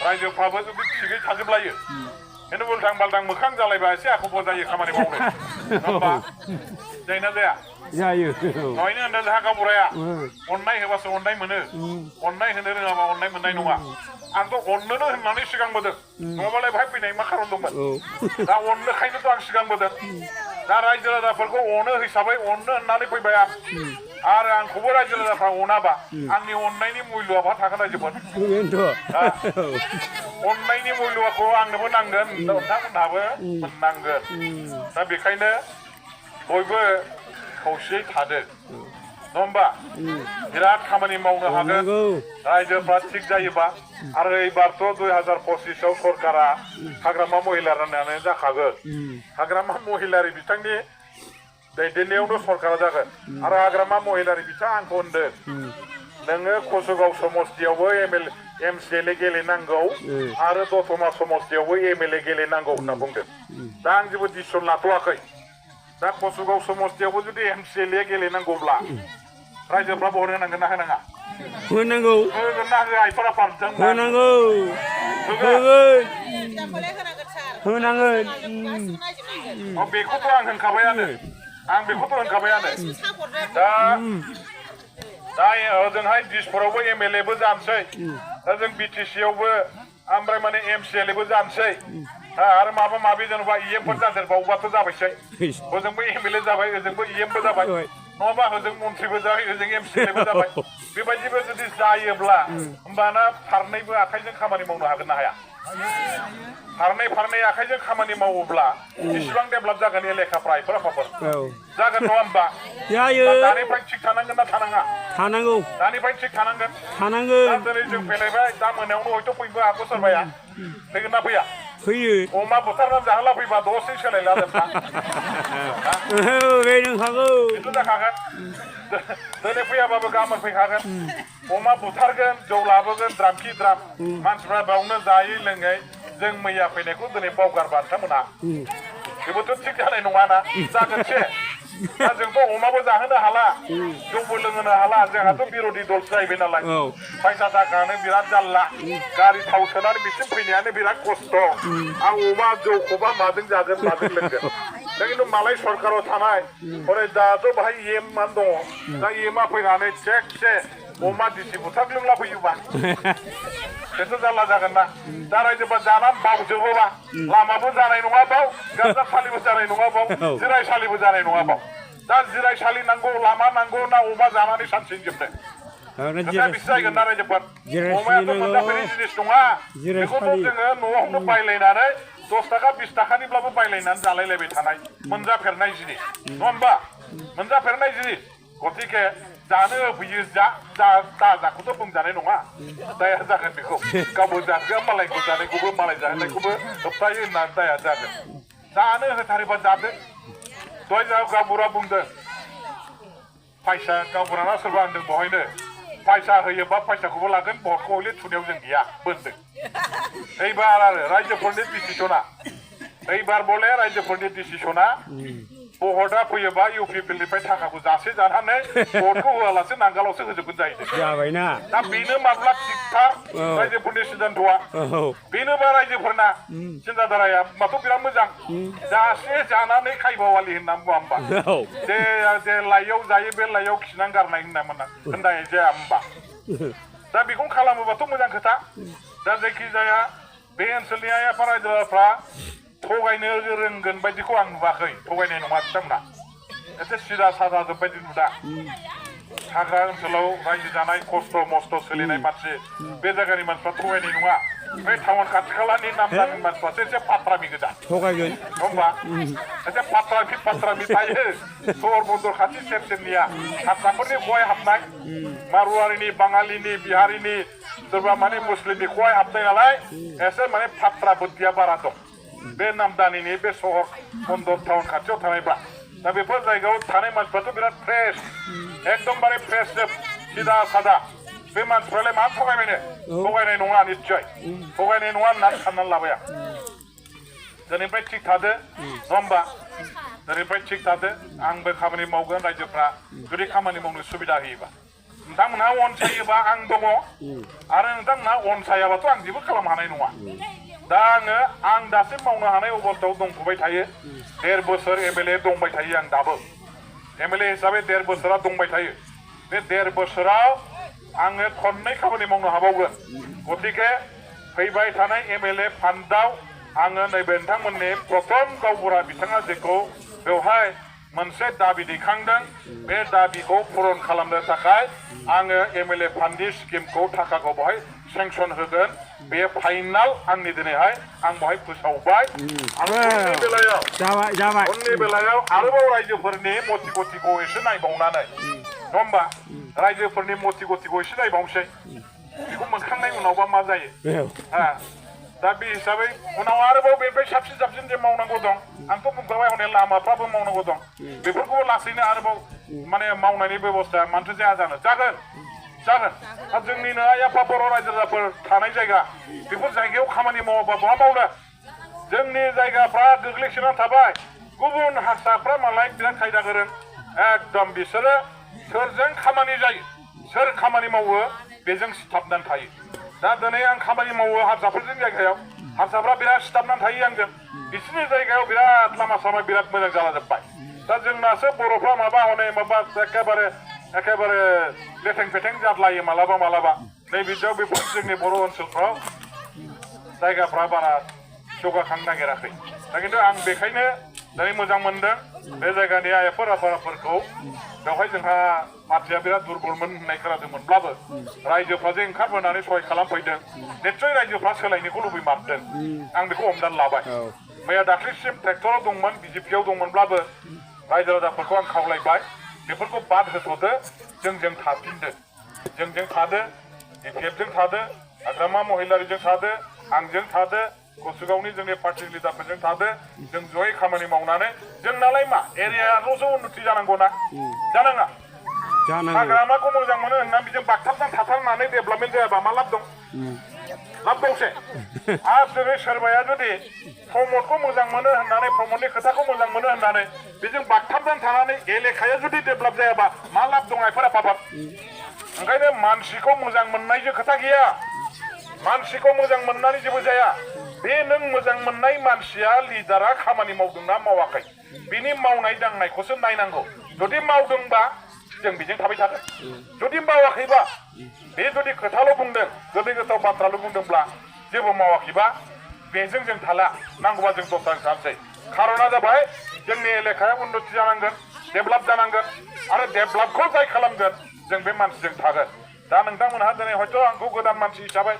रायजोफ्राबो जुदि थिगै थाजोबलायो खिन्थु उल्थां बाल्थां मोखां जालायबा एसे आखुबो जायो खामानि मावनो नङा होमबा जायोना जाया जायो दहायनो होनदों जोंहा गावबुराया अननाय होबासो अननाय मोनो अननाय होनो रोङाबा अननाय मोननाय नङा आंथ' अननोनो होननानै सिगांबोदों नङाबालाय बाहाय फैनाय मा खारन दंमोन दा अननोखायनोथ' आं सिगांबोदों दा रायजो राजाफोरखौ अनो हिसाबै अननो होननानै फैबाय आं आरो आंखौबो रायजो राजाफ्रा अनाबा आंनि अननायनि मुल्यआ बहा थागोन रायजोफोर अननायनि मुल्यखौ आंनोबो नांगोन नोंथांमोनहाबो मोननांगोन दा बेखायनो बयबो खौसेयै थादो होमबा बिराद खामानि मावनो हागोन रायजोफ्रा थिग जायोबा आरो एबारथ' 2025 सरकारा हाग्रामा महिला राननायानो जाखागोन हाग्रामा महिलारि बिथांनि दैदेननायावनो सरकारा जागोन आरो हाग्रामा महिलारि बिथाङा आंखौ होनदों नोङो कसुगाव समस्तियावबो MCLA गेलेनांगौ आरो दतमा समस्तियावबो MLA गेलेनांगौ होनना बुंदों दा आं जेबो डिसिसन लाथ'वाखै दा कसुगाव समस्तियावबो जुदि MCLA गेलेनांगौब्ला रायजोफ्रा भट होनांगोन ना होनाङा होनांगौ होगोन ना होआ आइफोरा पार्टिजों होनांगौ होनांगोन बेखौथ' आं होनखाबायानो दा ओजोंहाय दिसपुरावबो MLA बो जानोसै ओजों BTC आवबो ओमफ्राय माने MCLA बो जानोसै आरो माबा माबि जेनेबा EMफोर जादेरबावबाथ' जाबायसै ओजोंबो MLA जाबाय ओजोंबो EMबो जाबाय नङाबा ओजों मन्थ्रिबो जाबाय ओजों MCLA बो जाबाय बेबायदिबो जुदि जायोब्ला होमबाना फारनैबो आखाइजों खामानि मावनो हागोन ना हाया फारनै आखाइजों खामानि मावोब्ला बेसेबां डेभेलप जागोन एलेखाफ्रा आइफोराफोर जागोन नङा होमबा जायो दानिफ्राय थिग थानांगोन ना थानाङा थानांगौ दानिफ्राय थिग थानांगोन दा दिनै जों फैलायबाय दा मोनायावनो हयथ' फैनोबो हागौ सोरबाया फैगोन ना फैया फैयो अमा बुथारनानै जाहोला फैबा दसेनो सोलायला जोबना बे नोंखागौ बेथ' जाखागोन दिनै फैयाबाबो गाबोन फैखागोन अमा बुथारगोन जौ लाबोगोन द्रामखि द्राम मानसिफ्रा बावनो जायै लोङै जों मैया फैनायखौ दिनै बावगारबा नोंथांमोना बेबोथ' थिग जानाय नङाना जागोनसो दा जोंथ' अमाबो जाहोनो हाला जौबो लोंहोनो हाला जोंहाथ' बिर'धि दलसो जाहैबाय नालाय फैसा थाखानो बिराद जारला गारि थाव सोनानै बिसिम फैनायानो बिराद खस्थ' आं अमा जौखौबा माजों जागोन माजों लोंगोन दा खिन्थु मालाय सरकाराव थानाय हरै दाथ' बाहाय EM दङ दा EMआ फैनानै थिगसे अमा दिसि बुथारग्लुंला फैयोबा बेथ' जारला जागोन ना दा रायजोफ्रा जानानै बावजोबोबा लामाबो जानाय नङा बाव गारजासालिबो जानाय नङा बाव जिरायसालिबो जानाय नङा बाव दा जिरायसालि नांगौ लामा नांगौ ना अमा जानानै सानसेनो जोबदों खोथा बेसे जागोन ना रायजोफोर अमायाथ' मोनजाफेरि जिनिस नङा बेखौथ' जोङो न'आवनो बायलायनानै 10 थाखा 20 थाखानिब्लाबो बायलायनानै जालायलायबाय थानाय मोनजाफेरनाय जिनिस नङा होमबा मोनजाफेरनाय जिनिस गतिके जानो होफैयो जाखौथ' बुंजानाय नङा दाया जागोन बेखौ गावबो जागोन मालायखौ जानायखौबो मालाय जानायखौबो होबथायो होननानै दाया जागोन जानो होथारोबा जादो दहाय गावबुरा बुंदों फैसा गावबुराना सोरबा होनदों बहायनो फैसा होयोबा फैसाखौबो लागोन भटखौ हले थुनायाव जों गैया बोन्दों एबार आरो रायजोफोरनि डिसिसना एबार बले रायजोफोरनि डिसिसना भटआ फैयोबा UPPनिफ्राय थाखाखौ जासे जानानै भटखौ होआलासे नांगालावसो होजोबगोन जाहैदों जाबायना दा बेनो माब्ला थिगथार रायजोफोरनि सिद्धान्तआ बेनोबा रायजोफोरना सिन्ताधाराया माथ' बिराद मोजां जासे जानानै खायबावालि होनना बुङा होमबा जे लाइयाव जायो बे लाइयाव खिनानै गारनाय होननाय जाया होमबा दा बेखौनो खालामोबाथ' मोजां खोथा दा जायखिजाया बे ओनसोलनि आइ आफा रायजोफ्रा थगायनो रोंगोन बायदिखौ आं नुवाखै थगायनाय नङा बिथांमोना एसे सिदा सादा जोबबायदि नुदा हाग्रा ओनसोलाव रायजो जानाय खस्थ' मस्थ' सोलिनाय मानसि बे जायगानि मानसिफ्रा थगायनाय नङा बे टाउन खाथि खालानि नामदानि मानसिफ्रासो एसे फात्रामि गोजा थगायगोन होमबा एसे फात्रामि थायो सहर बन्दर खाथि सेर सेरनिया हारसाफोरनि खहाय हाबनाय मारुवारिनि बाङालिनि बिहारिनि सोरबा माने मुस्लिमनि खहाय हाबनाय नालाय एसे माने फात्रा बुद्धिया बारा दं बे नामदानिनि बे सहर बन्दर टाउन खाथियाव थानायब्ला दा बेफोर जायगायाव थानाय मानसिफ्राथ' बिराद फ्रेश एकदमबारे फ्रेश जोब सिदा सादा बे मानसिफ्रालाय मा थगायबायनो थगायनाय नङा निस्सय थगायनाय नङा होननानै साननानै लाबाय आं दिनैनिफ्राय थिग थादो नङा होमबा दिनैनिफ्राय थिग थादो आंबो खामानि मावगोन रायजोफ्रा जुदि खामानि मावनो सुबिदा होयोबा नोंथांमोनहा अनसायोबा आं दङ आरो नोंथांमोनहा अनसायाबाथ' आं जेबो खालामनो हानाय नङा दा आं दासिम मावनो हानाय अबस्थायाव दंफुबाय थायो 1.5 बोसोर MLA दंबाय थायो आं दाबो MLA हिसाबै 1.5 बोसोरा दंबाय थायो बे 1.5 बोसोराव आङो खननै खामानि मावनो हाबावगोन गतिके फैबाय थानाय MLA फान्डआव आङो नैबे नोंथांमोननि प्रथम गावबुरा बिथाङा जेखौ बेवहाय मोनसे दाबि दैखांदों बे दाबिखौ पुरन खालामनो थाखाय आङो MLA फान्डनि स्किमखौ थाखाखौ बहाय सेंसन होगोन बे फाइनाल आंनि दिनैहाय आं बहाय फोसावबाय उननि बेलायाव आरोबाव रायजोफोरनि मथि गथिखौ एसे नायबावनानै नङा होमबा रायजोफोरनि मथि गथिखौ एसे नायबावनोसै बेखौ मोनखांनायनि उनावबा मा जायो दा बे हिसाबै उनाव आरोबाव बेनिफ्राय साबसिन जे मावनांगौ दं आंथ' बुंखाबाय हनै लामाफ्राबो मावनांगौ दं बेफोरखौबो लासैनो आरोबाव माने मावनायनि बेबस्था मानोथो जाया जागोन जोंनिनो आइ आफा बर' रायजो राजाफोर थानाय जायगा बेफोर जायगायाव खामानि मावाबा बहा मावनो जोंनि जायगाफ्रा गोग्लैसोनानै थाबाय गुबुन हारसाफ्रा मालाय बिराद खायदा गोरों एकदम बिसोरो सोरजों खामानि जायो सोर खामानि मावो बेजों सिथाबनानै थायो दा दिनै आं खामानि मावो हारसाफोरजों जायगायाव हारसाफ्रा बिराद सिथाबनानै थायो आंजों बिसोरनि जायगायाव बिराद लामा सामा बिराद मोजां जालाजोब्बाय दा जोंनासो बर'फ्रा माबा हनै माबा एखेबारे लेथें फेथें जादलायो मालाबा नै बिदियाव बेफोर जोंनि बर' ओनसोलफ्राव जायगाफ्रा बारा जौगाखांनो नागिराखै दा खिन्थु आं बेखायनो दिनै मोजां मोनदों बे जायगानि आइफोर आफाफोरखौ बेवहाय जोंहा पार्टिया बिराद दुरबलमोन होननाय खोनादोंमोनब्लाबो रायजोफ्रा जे ओंखारबोनानै सहाय खालामफैदों निस्सय रायजोफ्रा सोलायनायखौ लुबैमारदों आं बेखौ हमनानै लाबाय मैया दाख्लैसिम ट्रेक्टराव दंमोन बिजेपियाव दंमोनब्लाबो रायजो राजाफोरखौ आं खावलायबाय बेफोरखौ बाद होथ'दो जोंजों थाफिनदो जोंजों थादो बिपिएफजों थादो हाग्रामा महिलारिजों थादो आंजों थादो गसुगावनि जोंनि पार्टी लिडारफोरजों थादो जों जयै खामानि मावनानै जोंनालाय मा एरियाल'सो उन्नति जानांगौना जानाङा हाग्रामाखौ मोजां मोनो होननानै बिजों बागथाबनानै थाथारनानै डेभेलपमेन्ट जायाबा मा लाब दं लाब दंसै आरो दिनै सोरबाया जुदि प्रमदखौ मोजां मोनो होननानै प्रमदनि खोथाखौ मोजां मोनो होननानै बेजों बागथाबनानै थानानै एलेखाया जुदि डेभेलप जायाबा मा लाब दं आइफोर आफाफोर ओंखायनो मानसिखौ मोजां मोननायजों खोथा गैया मानसिखौ मोजां मोननानै जेबो जाया बे नों मोजां मोननाय मानसिया लिडारा खामानि मावदोंना मावाखै बिनि मावनाय दांनायखौसो नायनांगौ जुदि मावदोंबा जों बेजों थाबाय थागोन जुदि मावाखैबा बे जुदि खोथाल' बुंदों गोदै गोथाव बाथ्राल' बुंदोंब्ला जेबो मावाखैबा बेजों जों थाला नांगौबा जों दस्राजों थानोसै खारना जाबाय जोंनि एलेखाया उन्नति जानांगोन डेभेलप जानांगोन आरो डेभेलपखौ जाय खालामगोन जों बे मानसिजों थागोन दा नोंथांमोनहा दिनै हयथ' आंखौ गोदान मानसि हिसाबै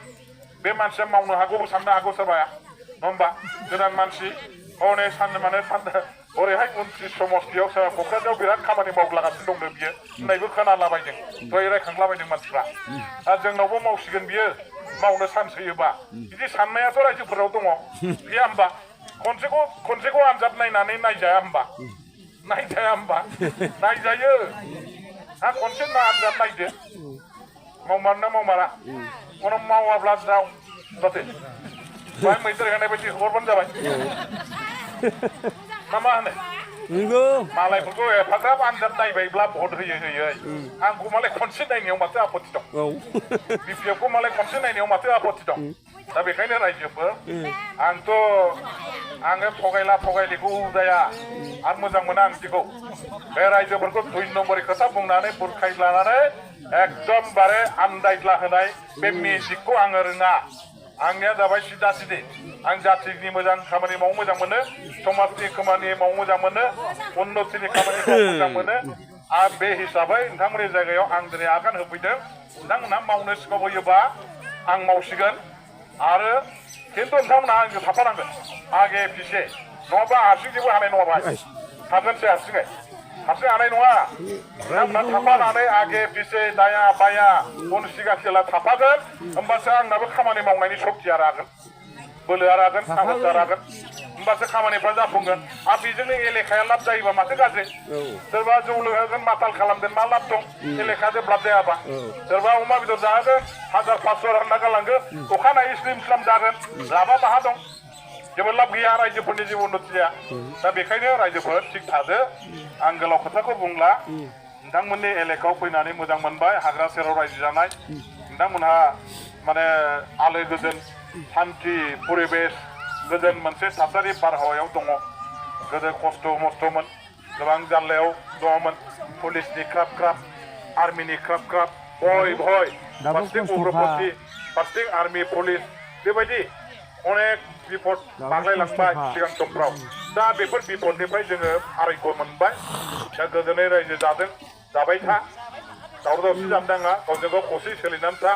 बे मानसिया मावनो हागौबो साननो हागौ सोरबाया नङा होमबा गोदान मानसि हनै ओरैहाय 29 समस्तियाव सोरबा क'क्राझाराव बिराद खामानि मावलागासिनो दंनो बियो होननायबो खोनालाबायदों दहाय रायखांलाबायदों मानसिफ्रा दा जोंनावबो मावसिगोन बियो मावनो चान्स होयोबा बिदि साननायाथ' रायजोफोराव दङ गैया होमबा खनसेखौ आनजाद नायनानै नायजाया होमबा नायजायो खनसे आनजाद नायदो मावमारना मावमारा उनाव मावाब्ला जाव जाथे बाय मैदेर होनाय बायदि हरबानो जाबाय ना मा होनो मालायफोरखौ एफाग्राब आनजाद नायबायब्ला भट होयै आंखौ मालाय खनसे नायनायाव माथो आपत्ति दं बिपिएफखौ मालाय खनसे नायनायाव माथो आपत्ति दं दा बेखायनो रायजोफोर आङो थगायलिखौ उदाया आरो मोजां मोना आं बिदिखौ बे रायजोफोरखौ 2 नम्बरनि खोथा बुंनानै बुरखाय लानानै एकदमबारे आन्दायज्ला होनाय बे मेजिकखौ आङो रोङा आंनिया जाबाय सिदा सिदि आं जाथिनि मोजां खामानि मावनो मोजां मोनो समाजनि खामानि मावनो मोजां मोनो उन्नतिनि खामानि मावनो मोजां मोनो आरो बे हिसाबै नोंथांमोननि जायगायाव आं दिनै आगान होफैदों नोंथांमोनहा मावनो सिखावहोयोबा आं मावसिगोन आरो खिन्थु नोंथांमोनहा आंजों थाफानांगोन आगे पिछे नङाबा हारसिं जेबो हानाय नङा बाहाय थागोनसै हारसिं हानाय नङा नोंथांमोनहा थाफानानै आगे पिछे दाया बाया उन सिगां जेला थाफागोन होमबासो आंनाबो खामानि मावनायनि सक्तिया रागोन बोलोआ रागोन साहसआ रागोन होमबासो खामानिफ्रा जाफुंगोन आरो बेजोंनो एलेखाया लाब जायोबा माथो गाज्रि सोरबा जौ लोंहोगोन माताल खालामगोन मा लाब दं एलेखा डेभेलप जायाबा सोरबा अमा बेदर जाहोगोन 1500 रानना गालांगोन अखानायै स्लिम स्लाम जागोन लाबा माहा दं जेबो लाब गैया रायजोफोरनि जेबो उन्नति जाया दा बेखायनो रायजोफोर थिग थादो आं गोलाव खोथाखौ बुंला नोंथांमोननि एलेकायाव फैनानै मोजां मोनबाय हाग्रा सेराव रायजो जानाय नोंथांमोनहा माने आलो गोजोन शान्ति परिबेश गोजोन मोनसे थासारि बारहावायाव दङ गोदो खस्थ' मस्थ'मोन गोबां जाल्लायाव दङमोन पुलिसनि ख्राब आर्मिनि ख्राब भय फारसेथिं उग्रपन्थी फारसेथिं आर्मि पुलिस बेबायदि अनेक बिपद बाग्लायलांबाय सिगां समफ्राव दा बेफोर बिपदनिफ्राय जोङो आरायग' मोनबाय दा गोजोनै रायजो जाबाय था दावराव दावसि जानो नाङा गावजों गाव खौसेयै सोलिनानै था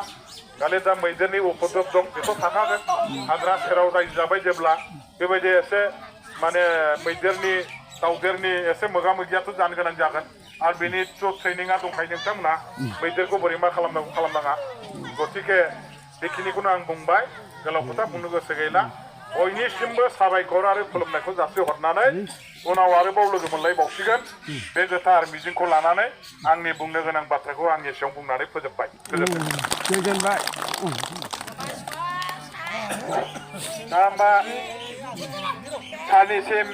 खालि दा मैदेरनि उपद्रब दं बेखौ थाखागोन हाग्रा सेराव रायजो जाबाय जेब्ला बेबायदि एसे माने मैदेरनि दावदेरनि एसे मोगा मोगियाथ' जानो गोनां जागोन आरो बेनि ट्रेनिंआ दंखायो नोंथांमोना मैदेरखौ बोरै मा खालामनांगौ खालामनाङा गतिके बेखिनिखौनो आं बुंबाय गोलाव खोथा बुंनो गोसो गैला बयनिसिमबो साबायखर आरो खुलुमनायखौ जासिहरनानै उनाव आरोबाव लोगो मोनलायबावसिगोन बे गोथार मिजिंखौ लानानै आंनि बुंनो गोनां बाथ्राखौ आंनि सिगाङाव बुंनानै फोजोबबाय गोजोनबाय दा होमबा सानैसिम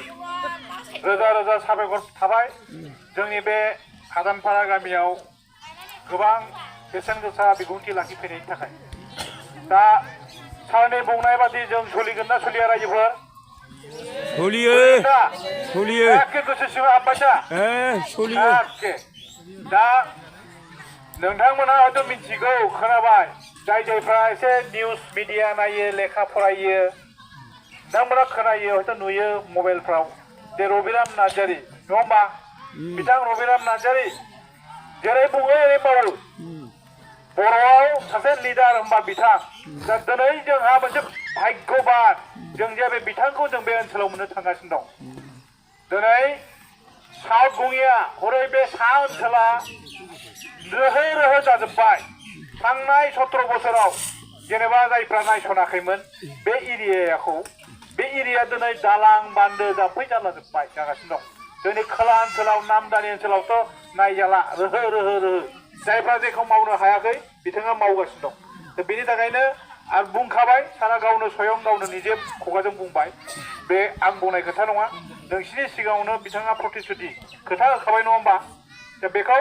रोजा रोजा साबायखर थाबाय जोंनि बे हादानपारा गामियाव गोबां बेसेन गोसा बिबुंथि लाखिफैनायनि थाखाय दा सारनि बुंनाय बादि जों सोलिगोन ना सोलिया रायजोफोर सोलियो एखे गोसो सिङाव हाबबाय दा सोलियो एखे दा नोंथांमोना हयथ' मिथिगौ खोनाबाय जायफ्रा एसे निउस मिडिया नायो लेखा फरायो नोंथांमोना खोनायो हयथ' नुयो मबाइलफ्राव जे रबिराम नार्जारि नङा होमबा बिथां रबिराम नार्जारि जेरै बुङो ओरै मावो बर'आव सासे लिडार होनबा बिथां दा दिनै जोंहा मोनसे भाग्यबान जों जे बे बिथांखौ जों बे ओनसोलाव मोननो थांगासिनो दं दिनै साउथ गङिया हरै बे सा ओनसोला रोहो रोहो जाजोब्बाय थांनाय 17 बोसोराव जेनेबा जायफ्रा नायसनाखैमोन बे एरिया दिनै दालां बान्दो जाम्फै जालाजोब्बाय जागासिनो दं जोंनि खोला ओनसोलाव नामदानि ओनसोलावथ' नायजाला रोहो रोहो रोहो जायफ्रा जेखौ मावनो हायाखै बिथाङा मावगासिनो दं बेनि थाखायनो आरो बुंखाबाय सारा गावनो स्वयं गावनो निजे खुगाजों बुंबाय बे आं बुंनाय खोथा नङा नोंसिनि सिगाङावनो बिथाङा प्रतिश्रुति खोथा होखाबाय नङा होमबा दा बेखौ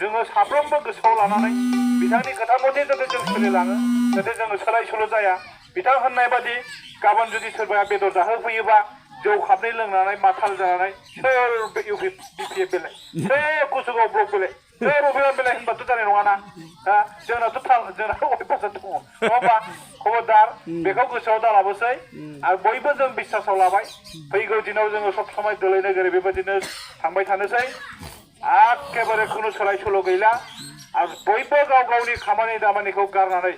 जोङो साफ्रोमबो गोसोआव लानानै बिथांनि खोथा मथे जाहाथे जों सोलिलाङो जाहाथे जोङो सोलाय सोल' जाया बिथां होननाय बादि गाबोन जुदि सोरबाया बेदर जाहोफैयोबा जौ खाबनै लोंनानै माथाल जानानै सोर BPF बेलाय सोर कुसुगाव ब्लक बेलाय सोर रबिराम बेलाय होनबाथ' जानाय नङाना जोंनाथ' अयभासा दङ नङा होमबा खबरदार बेखौ गोसोआव दालाबोसै आरो बयबो जों बिश्वासाव लाबाय फैगौ दिनाव जोङो सब समाय दोलै नोगोरै बेबायदिनो थांबाय थानोसै एखेबारे खुनु सोलाय सोल' गैला आरो बयबो गाव गावनि खामानि दामानिखौ गारनानै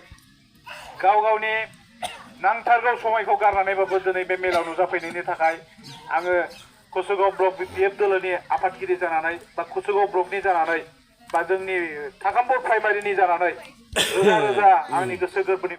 गाव गावनि नांथारगौ समायखौ गारनानैबाबो दिनै बे मेलाव नुजाफैनायनि थाखाय आङो कुसुगाव ब्लक BPF दोलोनि आफादगिरि जानानै बा कुसुगाव ब्लकनि जानानै बा जोंनि थाकामपुर प्राइमारिनि जानानै रोजा रोजा आंनि गोसो गोरबोनि